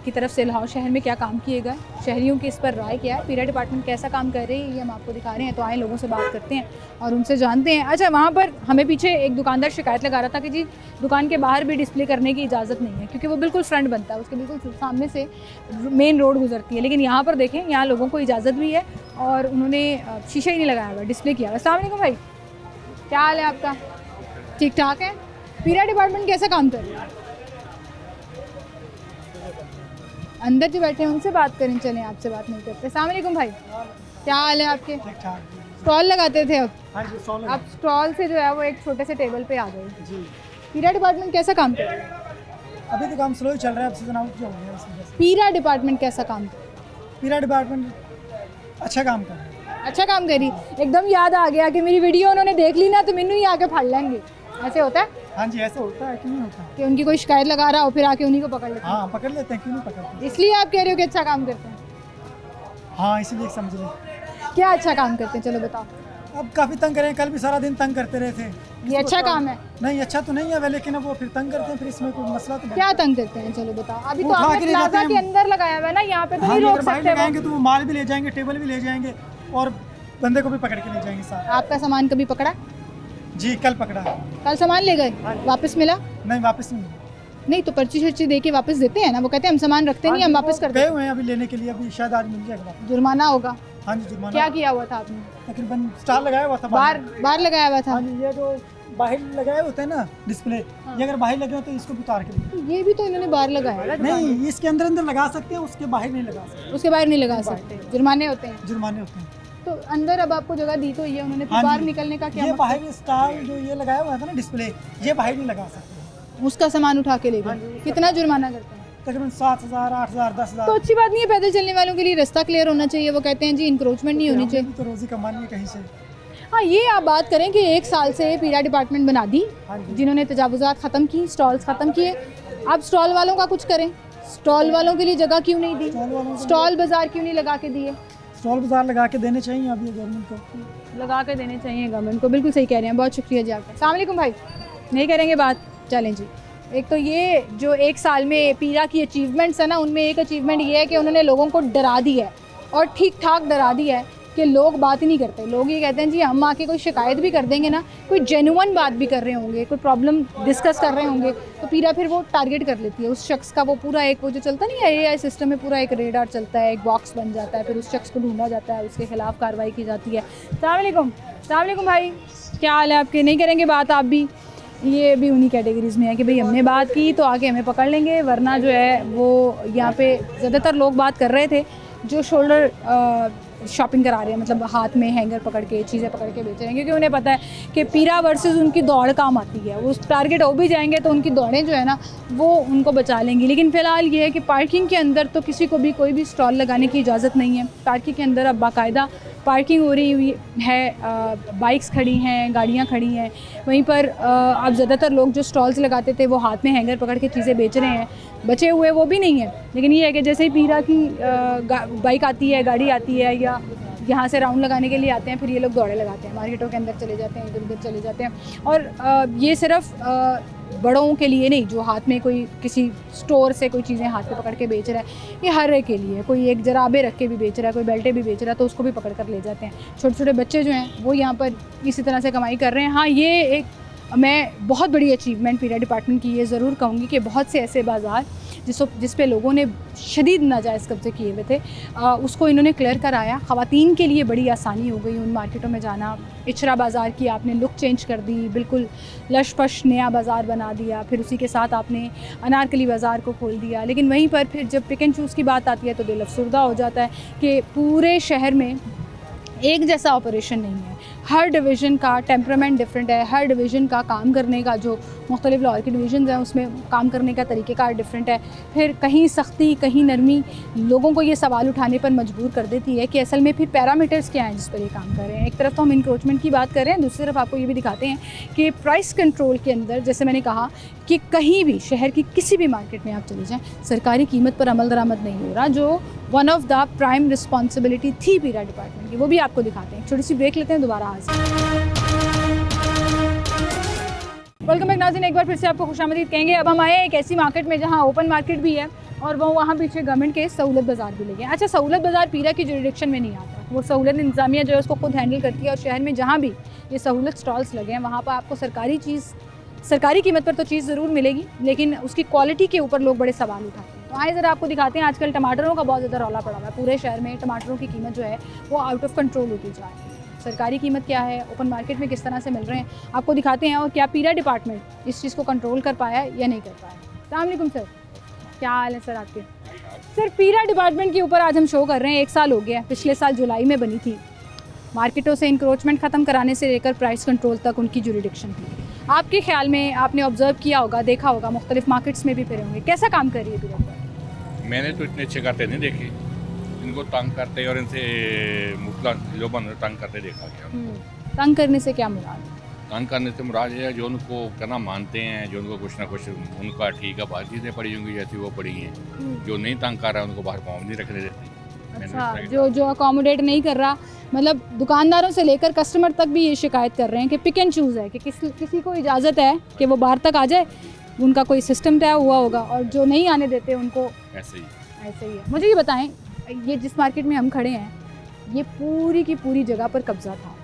की तरफ से लाहौर शहर में क्या काम किए गए, शहरियों की इस पर राय क्या है, पीरा डिपार्टमेंट कैसा काम कर रही है, ये हम आपको दिखा रहे हैं। तो आए लोगों से बात करते हैं और उनसे जानते हैं। अच्छा, वहाँ पर हमें पीछे एक दुकानदार शिकायत लगा रहा था कि जी दुकान के बाहर भी डिस्प्ले करने की इजाज़त नहीं है क्योंकि वो बिल्कुल फ्रंट बनता है, उसके बिल्कुल सामने से मेन रोड गुजरती है। लेकिन यहाँ पर देखें, यहाँ लोगों को इजाज़त भी है और उन्होंने शीशा ही नहीं लगाया हुआ, डिस्प्ले किया हुआ। अस्सलाम वालेकुम भाई, क्या हाल है आपका? ठीक ठाक है। पीरा डिपार्टमेंट कैसा काम कर रही है? अंदर जो बैठे हैं उनसे बात करें, चलें आपसे बात नहीं करते। अस्सलाम वालेकुम भाई, क्या हाल है आपके? स्टॉल लगाते थे अब स्टॉल से जो है वो एक छोटे से टेबल पे आ गए जी। पीरा डिपार्टमेंट कैसा काम कर रहा है? अभी तो काम स्लो ही चल रहा है, अब सीजन आउट जो हो गया इस वजह से। पीरा डिपार्टमेंट कैसा काम कर रहा है? पीरा डिपार्टमेंट अच्छा काम कर रहा है। अच्छा काम करी। एकदम याद आ गया कि मेरी वीडियो उन्होंने देख ली ना तो मैनू ही आके फाड़ लेंगे, ऐसे होता है हाँ जी, ऐसा होता है, क्यों नहीं होता? कि उनकी कोई शिकायत लगा रहा हो फिर आके उन्हीं को पकड़ लेते हैं। हाँ पकड़ लेते हैं, क्यों नहीं पकड़ते? इसलिए आप कह रहे हो कि अच्छा काम करते हैं? हाँ इसीलिए समझ लें। क्या अच्छा काम करते हैं, चलो बताओ। अब काफ़ी तंग करें, कल भी सारा दिन तंग करते रहे थे। ये अच्छा काम है? नहीं अच्छा तो नहीं है वह, लेकिन अब वो फिर तंग करते हैं, फिर इसमें कोई मसला तो क्या तंग करते हैं, चलो बताओ। अभी तो उठा के आपने ले जाते प्लाजा हैं। के अंदर लगाया हुआ है ना, यहाँ पे तो हाँ नहीं जी, रोक अगर बाहर सकते लगाएंगे वो। तो वो माल भी ले जाएंगे, टेबल भी ले जाएंगे और बंदे को भी पकड़ के ले जाएंगे साथ। आपका सामान कभी पकड़ा? जी कल पकड़ा है। कल सामान ले गए, वापस मिला? नहीं वापस नहीं। नहीं तो पर्ची शर्ची दे के वापस देते हैं ना, वो कहते हैं हम सामान रखते नहीं, हम वापस कर गए देते हुए हैं अभी लेने के लिए, अभी शायद आज मिल जाएगा वापस। हैं। जुर्माना होगा? हाँ जी जुर्माना। क्या किया हुआ था आपने? तकरीबन स्टार लगाया हुआ था बाहर लगाया हुआ था? हाँ जी, ये जो बाहर लगाए होते हैं ना डिस्प्ले, ये अगर बाहर लगे हो तो इसको भी उतार के दो। ये भी तो इन्होंने बाहर लगाया है दुकान में। नहीं इसके अंदर लगा सकते हैं, उसके बाहर नहीं लगा सकते, उसके बाहर नहीं लगा सकते, जुर्माने होते हैं। जुर्माने होते हैं। तो अंदर अब आपको जगह दी तो ये उन्होंने, फिर हाँ जी। बाहर निकलने का क्या ये मतलब? बाहर स्टार जो ये लगाया हुआ था ना डिस्प्ले, ये बाहर नहीं लगा सकते। उसका सामान उठा के ले हाँ गए, जी। कितना जुर्माना करते हैं? तकरीबन 7,000 8,000 10,000। तो अच्छी बात नहीं है, पैदल चलने वालों के लिए रास्ता क्लियर होना चाहिए। वो कहते हैं जी इंक्रोचमेंट नहीं होनी चाहिए। तो रोजी कमानी है कहीं से। हाँ, ये आप बात करें कि 1 साल से पीरा डिपार्टमेंट बना दी, हाँ जी। जिन्होंने तजावुज़ात ख़त्म की, स्टॉल्स ख़त्म किए। अब स्टॉल वालों का कुछ करें, स्टॉल वालों के लिए जगह क्यों नहीं दी, स्टॉल वालों को स्टॉल बाज़ार क्यों नहीं लगा के दिए? स्टॉल बाजार लगा के देने चाहिए अभी गवर्नमेंट को। लगा के देने चाहिए गवर्नमेंट को, बिल्कुल सही कह रहे हैं। बहुत शुक्रिया जी आपका। अस्सलाम वालेकुम भाई, नहीं करेंगे बात, चलें जी। एक तो ये जो 1 साल में पीरा की अचीवमेंट्स है ना, उनमें एक अचीवमेंट ये है कि उन्होंने लोगों को डरा दिया है और ठीक ठाक डरा दिया है कि लोग बात ही नहीं करते। लोग ये कहते हैं जी हम आके कोई शिकायत भी कर देंगे ना, कोई जेन्युइन बात भी कर रहे होंगे, कोई प्रॉब्लम डिस्कस कर रहे होंगे, तो पीरा फिर वो टारगेट कर लेती है उस शख्स का। वो पूरा एक वो जो चलता नहीं है AI सिस्टम में, पूरा एक रेडार चलता है, एक बॉक्स बन जाता है, फिर उस शख्स को ढूंढा जाता है, उसके खिलाफ कार्रवाई की जाती है। अस्सलाम वालेकुम भाई, क्या हाल है आपके? नहीं करेंगे बात आप भी? ये भी उन्हीं कैटेगरीज़ में है कि भाई हमने बात की तो आके हमें पकड़ लेंगे, वरना जो है वो यहाँ पे ज़्यादातर लोग बात कर रहे थे जो शोल्डर शॉपिंग करा रहे हैं, मतलब हाथ में हैंगर पकड़ के चीज़ें पकड़ के बेच रहे हैं, क्योंकि उन्हें पता है कि पीरा वर्सेस उनकी दौड़ काम आती है। वो उस टारगेट हो भी जाएंगे तो उनकी दौड़ें जो है ना वो उनको बचा लेंगी। लेकिन फ़िलहाल ये है कि पार्किंग के अंदर तो किसी को भी कोई भी स्टॉल लगाने की इजाज़त नहीं है। पार्किंग के अंदर अब बाकायदा पार्किंग हो रही हुई है, बाइक्स खड़ी हैं, गाड़ियाँ खड़ी हैं। वहीं पर अब ज़्यादातर लोग जो स्टॉल्स लगाते थे वो हाथ में हैंगर पकड़ के चीज़ें बेच रहे हैं, बचे हुए वो भी नहीं है। लेकिन ये है कि जैसे ही पीरा की बाइक आती है, गाड़ी आती है, या यहाँ से राउंड लगाने के लिए आते हैं, फिर ये लोग दौड़े लगाते हैं, मार्केटों के अंदर चले जाते हैं, इधर उधर चले जाते हैं। और ये सिर्फ बड़ों के लिए नहीं, जो हाथ में कोई किसी स्टोर से कोई चीज़ें हाथ में पकड़ के बेच रहा है, ये हर एक के लिए। कोई एक जराबे रख के भी बेच रहा है, कोई बेल्टे भी बेच रहा है, तो उसको भी पकड़ कर ले जाते हैं। छोटे छोटे बच्चे जो हैं वो यहाँ पर इसी तरह से कमाई कर रहे हैं। हाँ, ये एक मैं बहुत बड़ी अचीवमेंट पीरा डिपार्टमेंट की ये ज़रूर कहूँगी कि बहुत से ऐसे बाज़ार जिस पे लोगों ने शदीद नाजायज़ कब्ज़े किए हुए थे, उसको इन्होंने क्लियर कराया। ख़वातीन के लिए बड़ी आसानी हो गई उन मार्केटों में जाना। इचरा बाज़ार की आपने लुक चेंज कर दी, बिल्कुल लश पश नया बाज़ार बना दिया। फिर उसी के साथ आपने अनारकली बाज़ार को खोल दिया। लेकिन वहीं पर फिर जब पिक एंड चूज़ की बात आती है तो दिल अफसुर्दा हो जाता है कि पूरे शहर में एक जैसा ऑपरेशन नहीं है। हर डिवीज़न का टेम्परामेंट डिफरेंट है, हर डिवीज़न का काम करने का, जो मुख्तलिफ लाहौर के डिवीज़न हैं उसमें काम करने का तरीक़ेकार डिफरेंट है। फिर कहीं सख्ती कहीं नरमी लोगों को ये सवाल उठाने पर मजबूर कर देती है कि असल में फिर पैरामीटर्स क्या हैं जिस पर ये काम कर रहे हैं। एक तरफ तो हम इंक्रोचमेंट की बात कर रहे हैं, दूसरी तरफ आपको ये भी दिखाते हैं कि प्राइस कंट्रोल के अंदर, जैसे मैंने कहा कि कहीं भी शहर की किसी भी मार्केट में आप चले जाएँ, सरकारी कीमत पर अमल दरामद नहीं हो रहा, जो one of the prime responsibility थी पीरा डिपार्टमेंट की। वो भी आपको दिखाते हैं। छोटी सी ब्रेक लेते हैं, दोबारा हाजिर। वेलकम बैक नाज़रीन, एक बार फिर से आपको खुशामदीद कहेंगे। अब हम आए हैं एक ऐसी मार्केट में जहां ओपन मार्केट भी है और वो वहाँ पीछे गवर्नमेंट के सहूलत बाज़ार भी लगे हैं। अच्छा, सहूलत बाज़ार पीरा की जुरिडिक्शन में नहीं आता, वो सहूलत इंतज़ामिया जो है उसको खुद हैंडल करती है। और शहर में जहाँ भी ये सहूलत स्टॉल्स लगे हैं वहाँ पर आपको सरकारी कीमत पर तो चीज़ ज़रूर मिलेगी, लेकिन उसकी क्वालिटी के ऊपर लोग बड़े सवाल उठाते हैं। तो आइए ज़रा आपको दिखाते हैं। आजकल टमाटरों का बहुत ज़्यादा रौला पड़ा हुआ है पूरे शहर में। टमाटरों की कीमत जो है वो आउट ऑफ कंट्रोल होती जा रही है। सरकारी कीमत क्या है, ओपन मार्केट में किस तरह से मिल रहे हैं, आपको दिखाते हैं। और क्या पीरा डिपार्टमेंट इस चीज़ को कंट्रोल कर पाया है या नहीं कर पाया। अस्सलाम वालेकुम सर, क्या हाल है सर आपके? सर, पीरा डिपार्टमेंट के ऊपर आज हम शो कर रहे हैं। 1 साल हो गया, पिछले साल जुलाई में बनी थी। मार्केटों से इंक्रोचमेंट ख़त्म कराने से लेकर प्राइस कंट्रोल तक उनकी जुरिडिक्शन थी। आपके ख्याल में, आपने ऑब्जर्व किया होगा, देखा होगा, मुख्तलिफ मार्केट्स में भी फिरे होंगे, कैसा काम कर रही है पीरा? मैंने तो इतने अच्छे करते नहीं देखे, इनको तंग करते और इनसे मुतला लोबन तंग करते देखा गया। तंग करने से क्या मुराद? तंग करने से मुराद है जो उनको करना मानते हैं, जो उनको कुछ ना कुछ उनका ठीक है, बाहर चीज़ें पड़ी होंगी जैसी वो पड़ी हैं। जो नहीं तंग कर रहा है उनको बाहर पाँव नहीं रखने देते। अच्छा, जो अकोमोडेट नहीं कर रहा, मतलब दुकानदारों से लेकर कस्टमर तक भी ये शिकायत कर रहे हैं कि पिक एंड चूज़ है, कि किसी को इजाज़त है कि वो बाहर तक आ जाए, उनका कोई सिस्टम तय हुआ होगा, और जो नहीं आने देते उनको ऐसे ही है। मुझे ये बताएं, ये जिस मार्केट में हम खड़े हैं, ये पूरी की पूरी जगह पर कब्जा था,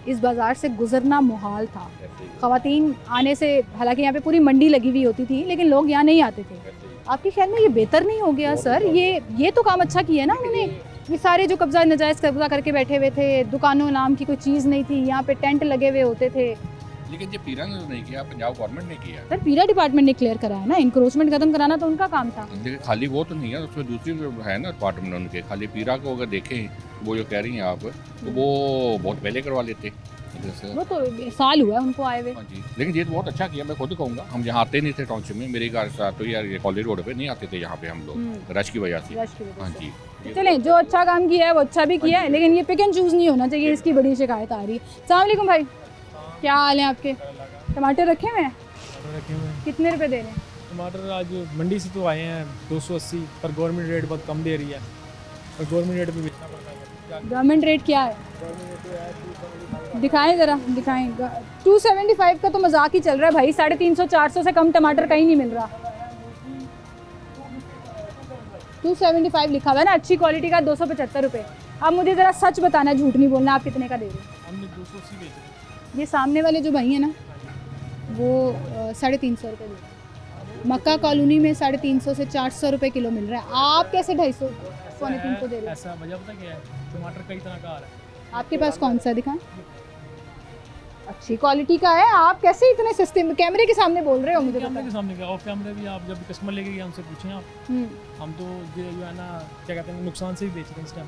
इस बाज़ार से गुजरना मुहाल था। ख़वातीन आने से, हालांकि यहाँ पे पूरी मंडी लगी हुई होती थी, लेकिन लोग यहाँ नहीं आते थे। आपके ख्याल में ये बेहतर नहीं हो गया सर? ये तो काम अच्छा किया ना उन्होंने। ये सारे जो नाजायज़ कब्जा करके बैठे हुए थे, दुकानों नाम की कोई चीज़ नहीं थी, यहाँ पे टेंट लगे हुए होते थे। लेकिन ये पीरा ने तो नहीं किया, पंजाब गवर्नमेंट ने किया। सर, पीरा डिपार्टमेंट ने क्लियर कराया ना, इंक्रोचमेंट खत्म कराना तो उनका काम था। लेकिन खाली वो तो नहीं है, उसमें दूसरी जो है ना डिपार्टमेंट उनके, खाली पीरा को अगर देखें, वो जो कह रही हैं आप, तो वो बहुत पहले करवा लेते। वो तो साल हुआ है उनको आए हुए। हाँ जी, लेकिन ये तो बहुत अच्छा किया, मैं खुद कहूँगा। हम यहाँ आते नहीं थे टाउनशिप में, मेरे घर साथ तो यार ये कॉलेज रोड पे नहीं आते थे यहाँ पे हम लोग, रश की वजह से। हाँ जी, चलें, जो अच्छा काम किया है वो अच्छा भी किया है, लेकिन ये पिक एंड चूज़ नहीं होना चाहिए, इसकी बड़ी शिकायत आ रही है। अस्सलाम वालेकुम भाई, क्या हाल है आपके? टमाटर रखे हुए हैं? कितने रुपए दे रहे हैं? टमाटर आज मंडी से तो आए हैं 280, पर गवर्नमेंट रेट बहुत कम दे रही है, और गवर्नमेंट रेट पे बेचना पड़ता है। गवर्नमेंट रेट क्या है? दिखाएं ज़रा, दिखाएं। 275 का तो मजाक ही चल रहा है भाई, 350-400 से कम टमाटर कहीं नहीं मिल रहा। 275 लिखा हुआ है ना, अच्छी क्वालिटी का 275 रुपये। अब मुझे ज़रा सच बताना, झूठ नहीं बोलना, आप कितने का दे रहे हैं? हमने 280 बेच रहे। ये सामने वाले जो भाई हैं ना, वो 350 रुपये दे रहे हैं। मक्का कॉलोनी में 350 से 400 रुपये किलो मिल रहा है। आप कैसे 250 पौने 300 दे रहे हैं? ऐसा वजह पता क्या है, टमाटर कई तरह का आ रहा है। आपके पास कौन सा दिखाएं? अच्छी क्वालिटी का है। आप कैसे इतने सस्ते कैमरे के सामने बोल रहे हो? मुझे कैमरे के सामने क्या, ऑफ कैमरे भी आप जब कस्टमर लेके गए हमसे पूछें आप। हम तो ये जो है ना, क्या कहते हैं, नुकसान से ही बेच रहे हैं इस टाइम।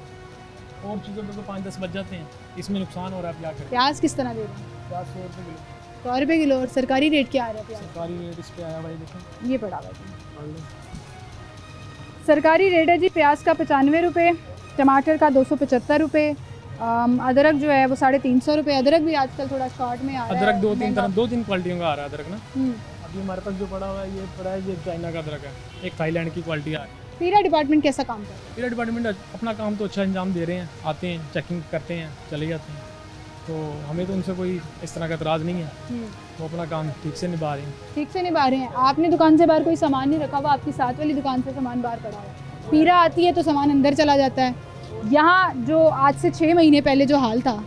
और चीज़ों पे तो 5-10 बच जाते हैं, इसमें नुकसान हो रहा है, क्या करें। प्याज किस तरह दे रहे हैं? प्याज 100 रुपये किलो, 100 रुपये किलो। और सरकारी रेट क्या आ रहा है प्याज? सरकारी रेट इस पे आया भाई देखें। ये पड़ा हुआ है। सरकारी रेट है जी प्याज का 95 रुपये, टमाटर का 275 रुपये, अदरक जो है वो 350 रुपये। अदरक भी आजकल थोड़ा शॉर्ट में आ रहा है। अदरक 2-3 क्वालिटियों का आ रहा है अदरक ना। हम्म। अभी हमारे पास जो पड़ा हुआ है ये पड़ा है, ये चाइना का अदरक है, एक थाईलैंड की क्वालिटी आ रही है। पीरा डिपार्टमेंट कैसा काम कर रहा है? पीरा डिपार्टमेंट अपना काम तो अच्छा अंजाम दे रहे हैं, आते हैं, चेकिंग करते हैं, चले जाते हैं, तो हमें तो उनसे कोई इस तरह का एतराज़ नहीं है। वो अपना काम ठीक से निभा रहे हैं। ठीक से निभा रहे हैं। आपने दुकान से बाहर कोई सामान नहीं रखा हुआ, आपकी साथ वाली दुकान से सामान बाहर पड़ा हुआ है। पीरा आती है तो सामान अंदर चला जाता है। यहाँ जो आज से 6 महीने पहले जो हाल था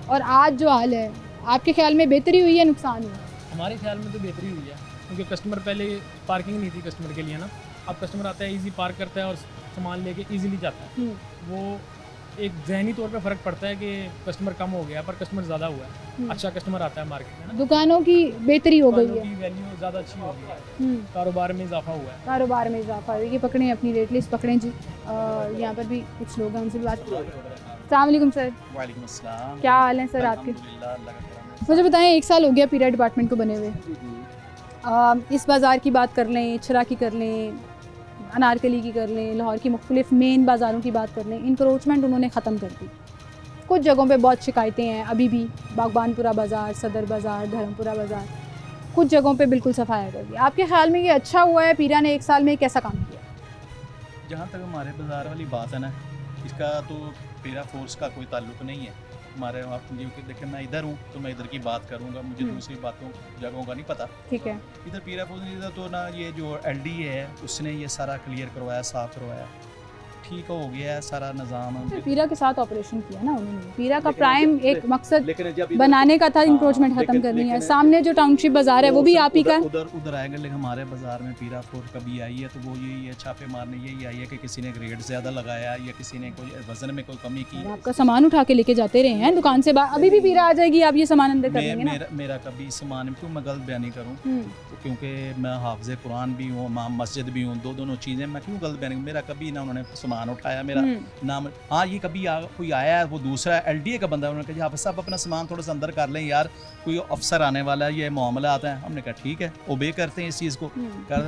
और आज जो हाल है, आपके ख्याल में बेहतरी हुई है, नुकसान हुआ? हमारे ख्याल में तो बेहतरी हुई है, क्योंकि कस्टमर पहले पार्किंग नहीं थी कस्टमर के लिए ना। अब कस्टमर आता है, इजी पार्क करता है और सामान लेके इजीली जाता है। वो एक जहनी तौर पे फ़र्क पड़ता है कि कस्टमर कम हो गया पर कस्टमर ज़्यादा हुआ है, अच्छा कस्टमर आता है मार्केट में ना। दुकानों की बेहतरी हो गई है, वैल्यू ज़्यादा अच्छी हो गई है, कारोबार में इजाफा हुआ है। कारोबार में इजाफा हुआ है। ये पकड़ें अपनी रेट लिस्ट पकड़ें जी। यहाँ पर भी कुछ लोग हैं, उनसे भी बात करें। अस्सलाम वालेकुम सर। वालेकुम अस्सलाम। क्या हाल है सर आपके? अल्हम्दुलिल्लाह, अल्लाह का करम है। मुझे बताएं, 1 साल हो गया पीरा डिपार्टमेंट को बने हुए। इस बाज़ार की बात कर लें, छरा की कर लें, अनारकली की कर लें, लाहौर की मुख्तलिफ मेन बाज़ारों की बात कर लें, इंक्रोचमेंट उन्होंने ख़त्म कर दी। कुछ जगहों पे बहुत शिकायतें हैं अभी भी, बागबानपुरा बाज़ार, सदर बाज़ार, धर्मपुरा बाज़ार, कुछ जगहों पे बिल्कुल सफाया कर दी। आपके ख्याल में ये अच्छा हुआ है? पीरा ने 1 साल में कैसा काम किया? जहाँ तक हमारे बाज़ार वाली बात है ना, इसका तो पीरा फोर्स का कोई ताल्लुक नहीं है हमारे। आप क्योंकि देखिए मैं इधर हूँ तो मैं इधर की बात करूँगा, मुझे दूसरी बातों जगहों का नहीं पता। ठीक है। इधर पीरा फोर्स इधर तो ना, ये जो LD है उसने ये सारा क्लियर करवाया, साफ़ करवाया, ठीक हो गया है सारा निज़ाम। पीरा के साथ ऑपरेशन किया ना उन्होंने। पीरा का प्राइम एक मकसद बनाने का था इंक्रोचमेंट खत्म करनी है। सामने जो टाउनशिप बाजार है वो भी आप ही का उधर आएगा, लेकिन हमारे बाजार में पीरा फोर कभी आई है तो वो यही है, छापे मारने यही आई है कि किसी ने रेट ज़्यादा लगाया या किसी ने कोई वजन में कोई कमी की। आपका सामान उठा के लेके जाते रहे हैं दुकान से बाहर। अभी भी पीरा आ जाएगी, आप ये सामान अंदर कर देंगे ना? मेरा कभी सामान, क्यों मैं गलत बयानी करूँ, क्योंकि मैं हाफिज़ कुरान भी हूँ, इमाम मस्जिद भी हूँ, दोनों चीज़ें, मैं क्यों गलत बयानी? मेरा कभी ना उन्होंने सामान उठाया, मेरा नाम। हाँ, ये कभी कोई आया है, वो दूसरा LDA का बंदा, उन्होंने कहा हाफिज़ साहब अपना सामान थोड़ा सा अंदर कर लें यार, कोई अफसर आने वाला है, ये मामला आता है। हमने कहा ठीक है, ओबे करते हैं इस चीज़ को,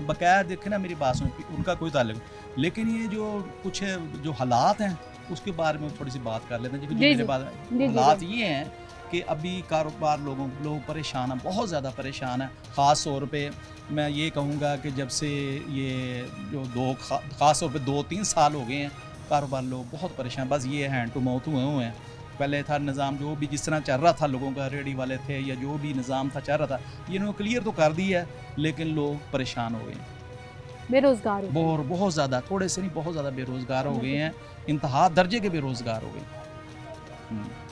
बकाया देखे ना मेरी बात सुन, उनका कोई ताल्लुक। लेकिन ये जो कुछ जो हालात हैं उसके बारे में थोड़ी सी बात कर लेते हैं। जो मेरे बात हालात ये हैं कि अभी कारोबार लोग परेशान हैं, बहुत ज़्यादा परेशान हैं। ख़ास तौर पे मैं ये कहूँगा कि जब से ये जो ख़ास तौर पे 2-3 साल हो गए हैं, कारोबार लोग बहुत परेशान, बस ये हैंड टू माउथ हुए हैं। पहले था निज़ाम जो भी जिस तरह चल रहा था, लोगों का रेडी वाले थे या जो भी निज़ाम था चल रहा था, ये इन्होंने क्लियर तो कर दिया है, लेकिन लोग परेशान हो गए हैं, बेरोज़गार बहुत ज़्यादा, थोड़े से नहीं बहुत ज़्यादा बेरोज़गार हो गए हैं, इंतहा दर्जे के बेरोज़गार हो गए।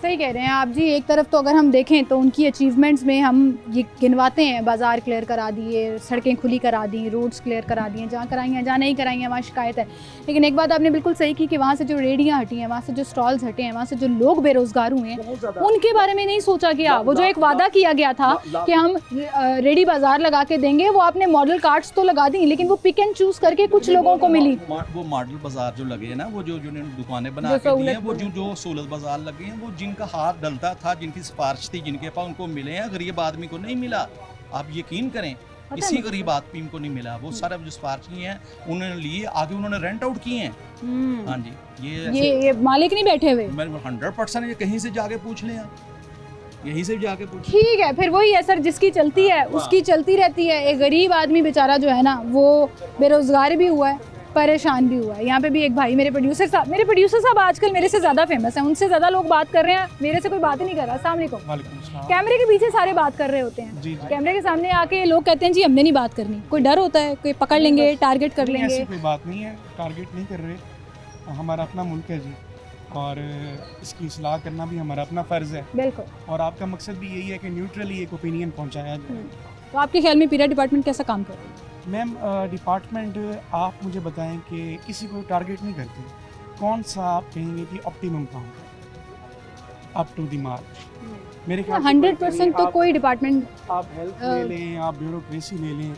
सही कह रहे हैं आप जी। एक तरफ तो अगर हम देखें तो उनकी अचीवमेंट्स में हम ये गिनवाते हैं, बाज़ार क्लियर करा दिए, सड़कें खुली करा दी, रोड्स क्लियर करा दिए, जहाँ कराई हैं, जहाँ नहीं कराई हैं वहाँ शिकायत है। लेकिन एक बात आपने बिल्कुल सही की कि वहाँ से जो रेडियाँ हटी हैं, वहाँ से जो स्टॉल्स हटे हैं, वहाँ से जो लोग बेरोज़गार हुए हैं, उनके बारे में नहीं सोचा गया। वो जो एक वादा किया गया था कि हम रेडी बाज़ार लगा के देंगे, वो आपने मॉडल कार्ड्स तो लगा दी, लेकिन वो पिक एंड चूज़ करके कुछ लोगों को मिली। वो मॉडल बाज़ार जो लगे हैं ना, वो जो दुकानें बना के दी हैं, वो जो सहूलत बाज़ार लगे हैं, वो जिनका हाथ डलता था, जिनकी सिफारिश थी, जिनके पास, उनको मिले हैं। गरीब आदमी को नहीं मिला, आप यकीन करें, किसी गरीब आदमी को नहीं मिला। वो सारा जो सिफारिश किए हैं उन्होंने लिए, आगे उन्होंने रेंट आउट किए हैं। हाँ जी, ये मालिक नहीं बैठे हुए। 100% ये कहीं से जाके पूछ लें आप, यहीं से जाके पूछ। ठीक है, फिर वही है सर, जिसकी चलती है उसकी चलती रहती है। एक गरीब आदमी बेचारा जो है ना, वो बेरोज़गार भी हुआ है, परेशान भी हुआ है। यहाँ पे भी एक भाई, मेरे प्रोड्यूसर साहब आजकल मेरे से ज़्यादा फेमस हैं, उनसे ज़्यादा लोग बात कर रहे हैं, मेरे से कोई बात ही नहीं कर रहा। अस्सलाम वालेकुम। कैमरे के पीछे सारे बात कर रहे होते हैं, कैमरे के सामने आके लोग कहते हैं जी हमने नहीं बात करनी। कोई डर होता है, कोई पकड़ लेंगे, टारगेट कर लेंगे? ऐसी कोई बात नहीं है, टारगेट नहीं कर रहे। हमारा अपना मुल्क है जी, और इसकी इस्लाह करना भी हमारा अपना फ़र्ज़ है। बिल्कुल। और आपका मकसद भी यही है कि न्यूट्रली एक ओपिनियन पहुँचाया जाए। तो आपके ख्याल में पीरा डिपार्टमेंट कैसा काम कर रही है? मैम, डिपार्टमेंट आप मुझे बताएं कि किसी को टारगेट नहीं करते। कौन सा आप कहेंगे कि ऑप्टिमम काम है अप टू द मार्क? मेरे ख्याल 100% तो कोई डिपार्टमेंट, आप हेल्थ ले लें, आप ब्यूरोक्रेसी ले लें,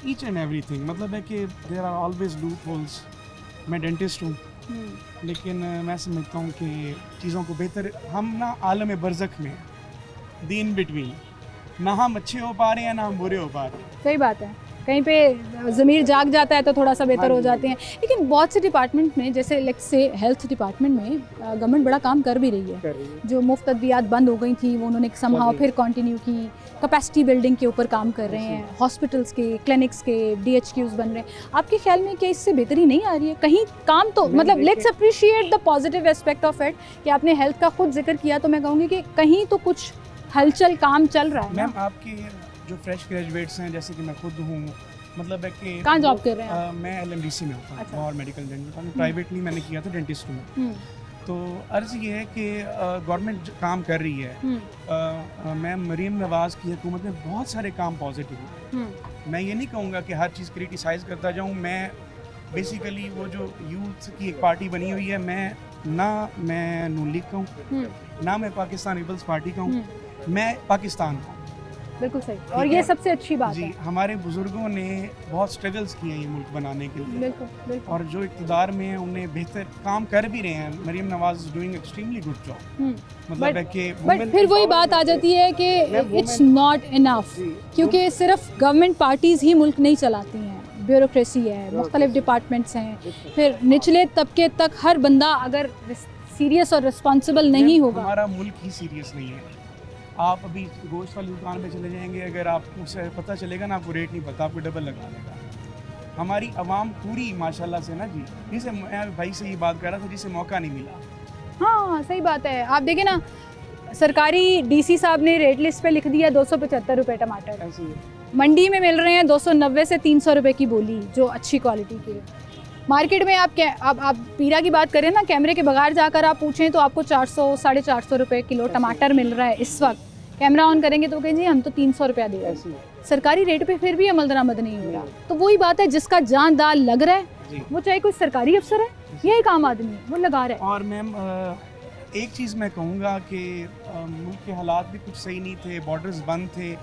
ईच एंड एवरीथिंग, मतलब है कि there are always loopholes. मैं डेंटिस्ट हूँ, लेकिन मैं समझता हूँ कि चीज़ों को बेहतर, हम ना आलम बरज़ख में दीन बिटवीन, ना हम अच्छे हो पा रहे हैं ना हम बुरे हो पा रहे हैं। सही बात है, कहीं पे ज़मीर जाग जाता है तो थोड़ा सा बेहतर हो जाते हैं। लेकिन बहुत से डिपार्टमेंट में, जैसे लेट्स से हेल्थ डिपार्टमेंट में गवर्नमेंट बड़ा काम कर भी रही है। जो मुफ्त अद्वियात बंद हो गई थी वो उन्होंने समहाउ फिर कंटिन्यू की, कैपेसिटी बिल्डिंग के ऊपर काम कर रहे हैं, हॉस्पिटल्स के, क्लिनिक्स के DHQs बन रहे हैं। आपके ख्याल में क्या इससे बेहतरी नहीं आ रही है? कहीं काम तो मतलब let's appreciate the positive aspect of it कि आपने हेल्थ का खुद जिक्र किया, तो मैं कहूँगी कि कहीं तो कुछ हलचल काम चल रहा है। मैम आपके जो फ्रेश ग्रेजुएट्स हैं, जैसे कि मैं खुद हूँ, मतलब है कि कहाँ जॉब कर रहे हैं? मैं LMDC में होता हूँ। अच्छा। और मेडिकल डेंटल प्राइवेटली मैंने किया था डेंटिस्ट में। तो अर्ज़ ये है कि गवर्नमेंट काम कर रही है। मैं मरीम नवाज़ की हुकूमत में बहुत सारे काम पॉजिटिव हैं। मैं ये नहीं कहूँगा कि हर चीज़ क्रिटिसाइज़ करता जाऊँ। मैं बेसिकली वो जो यूथ की एक पार्टी बनी हुई है, मैं नून लीग का हूँ, ना मैं पाकिस्तान पीपल्स पार्टी का हूँ, मैं पाकिस्तान का हूँ। बिल्कुल सही, और ये सबसे अच्छी बात जी, है। हमारे बुजुर्गों ने बहुत स्ट्रगल्स किए हैं ये मुल्क बनाने के लिए। बिल्कुल, बिल्कुल। और जो इक़्तिदार में हैं उन्हें बेहतर काम कर भी रहे हैं। Maryam Nawaz doing extremely good job. मतलब है कि बट फिर वही बात आ जाती है कि इट्स नॉट इनफ, क्योंकि सिर्फ गवर्नमेंट पार्टीज़ ही मुल्क नहीं चलाती हैं, ब्यूरोक्रेसी है, मुख्तलिफ डिपार्टमेंट्स हैं, फिर निचले तबके तक हर बंदा अगर सीरियस और रिस्पॉन्सिबल नहीं होगा। हमारा मुल्क ही सीरियस नहीं है। आप अभी गोश्त वाली दुकान पे चले जाएंगे, अगर आपको उसे पता चलेगा ना, आपको रेट नहीं पता, आपको डबल लगा देगा। हमारी आवाम पूरी माशाल्लाह से ना जी, जिसे मैं भाई से ये बात कर रहा था, जिसे मौका नहीं मिला। हाँ सही बात है। आप देखिए ना, सरकारी DC साहब ने रेट लिस्ट पे लिख दिया 275 रुपये टमाटर, मंडी में मिल रहे हैं 290 से 300 रुपये की बोली, जो अच्छी क्वालिटी की है। मार्केट में आप पीरा की बात करें ना, कैमरे के बगैर जाकर आप पूछें तो आपको 400 साढ़े 400 रुपये किलो टमाटर मिल रहा है इस वक्त। कैमरा ऑन करेंगे तो कहें जी हम तो 300 रुपया दे रहे हैं, सरकारी रेट पे फिर भी अमल दरामद नहीं हो रहा। तो वही बात है, जिसका जान दाल लग रहा है, वो चाहे कोई सरकारी अफसर है या एक आम आदमी है, वो लगा रहा है। और मैम एक चीज़ मैं कहूँगा कि मुल्क के हालात भी कुछ सही नहीं थे, बॉर्डर्स बंद थे।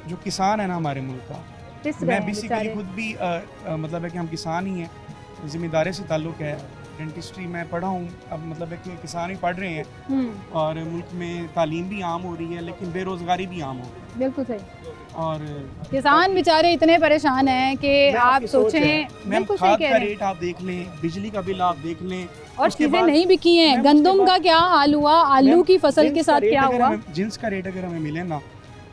जो किसान है ना हमारे मुल्क का, मैं बेसिकली खुद भी मतलब है कि हम किसान ही हैं, ज़िम्मेदारी से ताल्लुक़ है। डेंटिस्ट्री में पढ़ा हूँ, अब मतलब है कि किसान ही पढ़ रहे हैं और मुल्क में तालीम भी आम हो रही है, लेकिन बेरोज़गारी भी आम हो रही है। बिल्कुल सही। और किसान बेचारे इतने परेशान हैं कि आप सोचें, मैम खाद का रेट आप देख लें, बिजली का बिल आप देख लें, और चीज़ें नहीं बिकी हैं। गंदम का क्या हाल हुआ, आलू की फसल के साथ क्या हुआ। जिन्स का रेट अगर हमें मिले ना,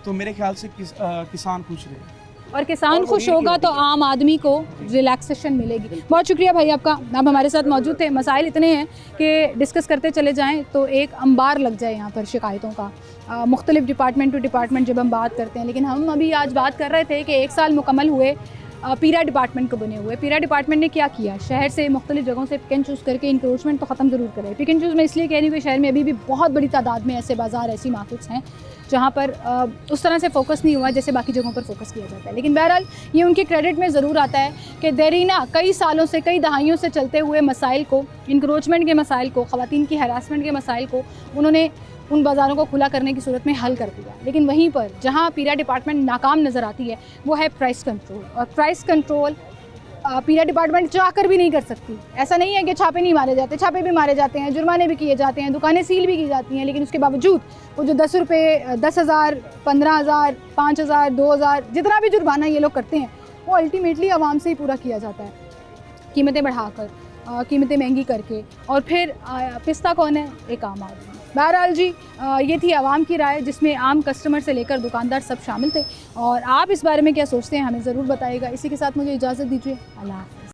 तो मेरे ख्याल से किसान खुश रहे, और किसान खुश होगा तो आम आदमी को रिलैक्सेशन मिलेगी। बहुत शुक्रिया भाई आपका, आप हमारे साथ मौजूद थे। मसाइल इतने हैं कि डिस्कस करते चले जाएं तो एक अंबार लग जाए यहाँ पर शिकायतों का। मुख्तलिफ डिपार्टमेंट टू डिपार्टमेंट जब हम बात करते हैं, लेकिन हम अभी आज बात कर रहे थे कि 1 साल मुकम्मल हुए पीरा डिपार्टमेंट को बने हुए। पीरा डिपार्टमेंट ने क्या किया, शहर से मुख्तलिफ जगहों से पिक एंड चूज़ करके इंक्रोचमेंट तो ख़त्म ज़रूर करें। पिक एंड चूज़ में इसलिए कह रही हूँ कि शहर में अभी भी बहुत बड़ी तादाद में ऐसे बाज़ार, ऐसी मार्केट्स हैं जहाँ पर उस तरह से फोकस नहीं हुआ जैसे बाकी जगहों पर फोकस किया जाता है। लेकिन बहरहाल ये उनके क्रेडिट में ज़रूर आता है कि देरीना कई सालों से, कई दहाइयों से चलते हुए मसाइल को, इंक्रोचमेंट के मसाइल को, ख़वातीन की हरासमेंट के मसाइल को उन्होंने उन बाज़ारों को खुला करने की सूरत में हल कर दिया। लेकिन वहीं पर जहाँ पीरा डिपार्टमेंट नाकाम नज़र आती है वो है प्राइस कंट्रोल। और प्राइस कंट्रोल पीरा डिपार्टमेंट चाह कर भी नहीं कर सकती। ऐसा नहीं है कि छापे नहीं मारे जाते, छापे भी मारे जाते हैं, जुर्माने भी किए जाते हैं, दुकानें सील भी की जाती हैं, लेकिन उसके बावजूद वो जो 10 रुपये, 10,000, 15,000, 5,000, 2,000 जितना भी जुर्माना ये लोग करते हैं, वो अल्टीमेटली आवाम से ही पूरा किया जाता है, कीमतें बढ़ाकर, कीमतें महंगी करके। और फिर पिस्ता कौन है? एक आम आदमी। बहरहाल जी, ये थी आवाम की राय, जिसमें आम कस्टमर से लेकर दुकानदार सब शामिल थे। और आप इस बारे में क्या सोचते हैं हमें ज़रूर बताइएगा। इसी के साथ मुझे इजाज़त दीजिए। अल्लाह हाफ़िज़।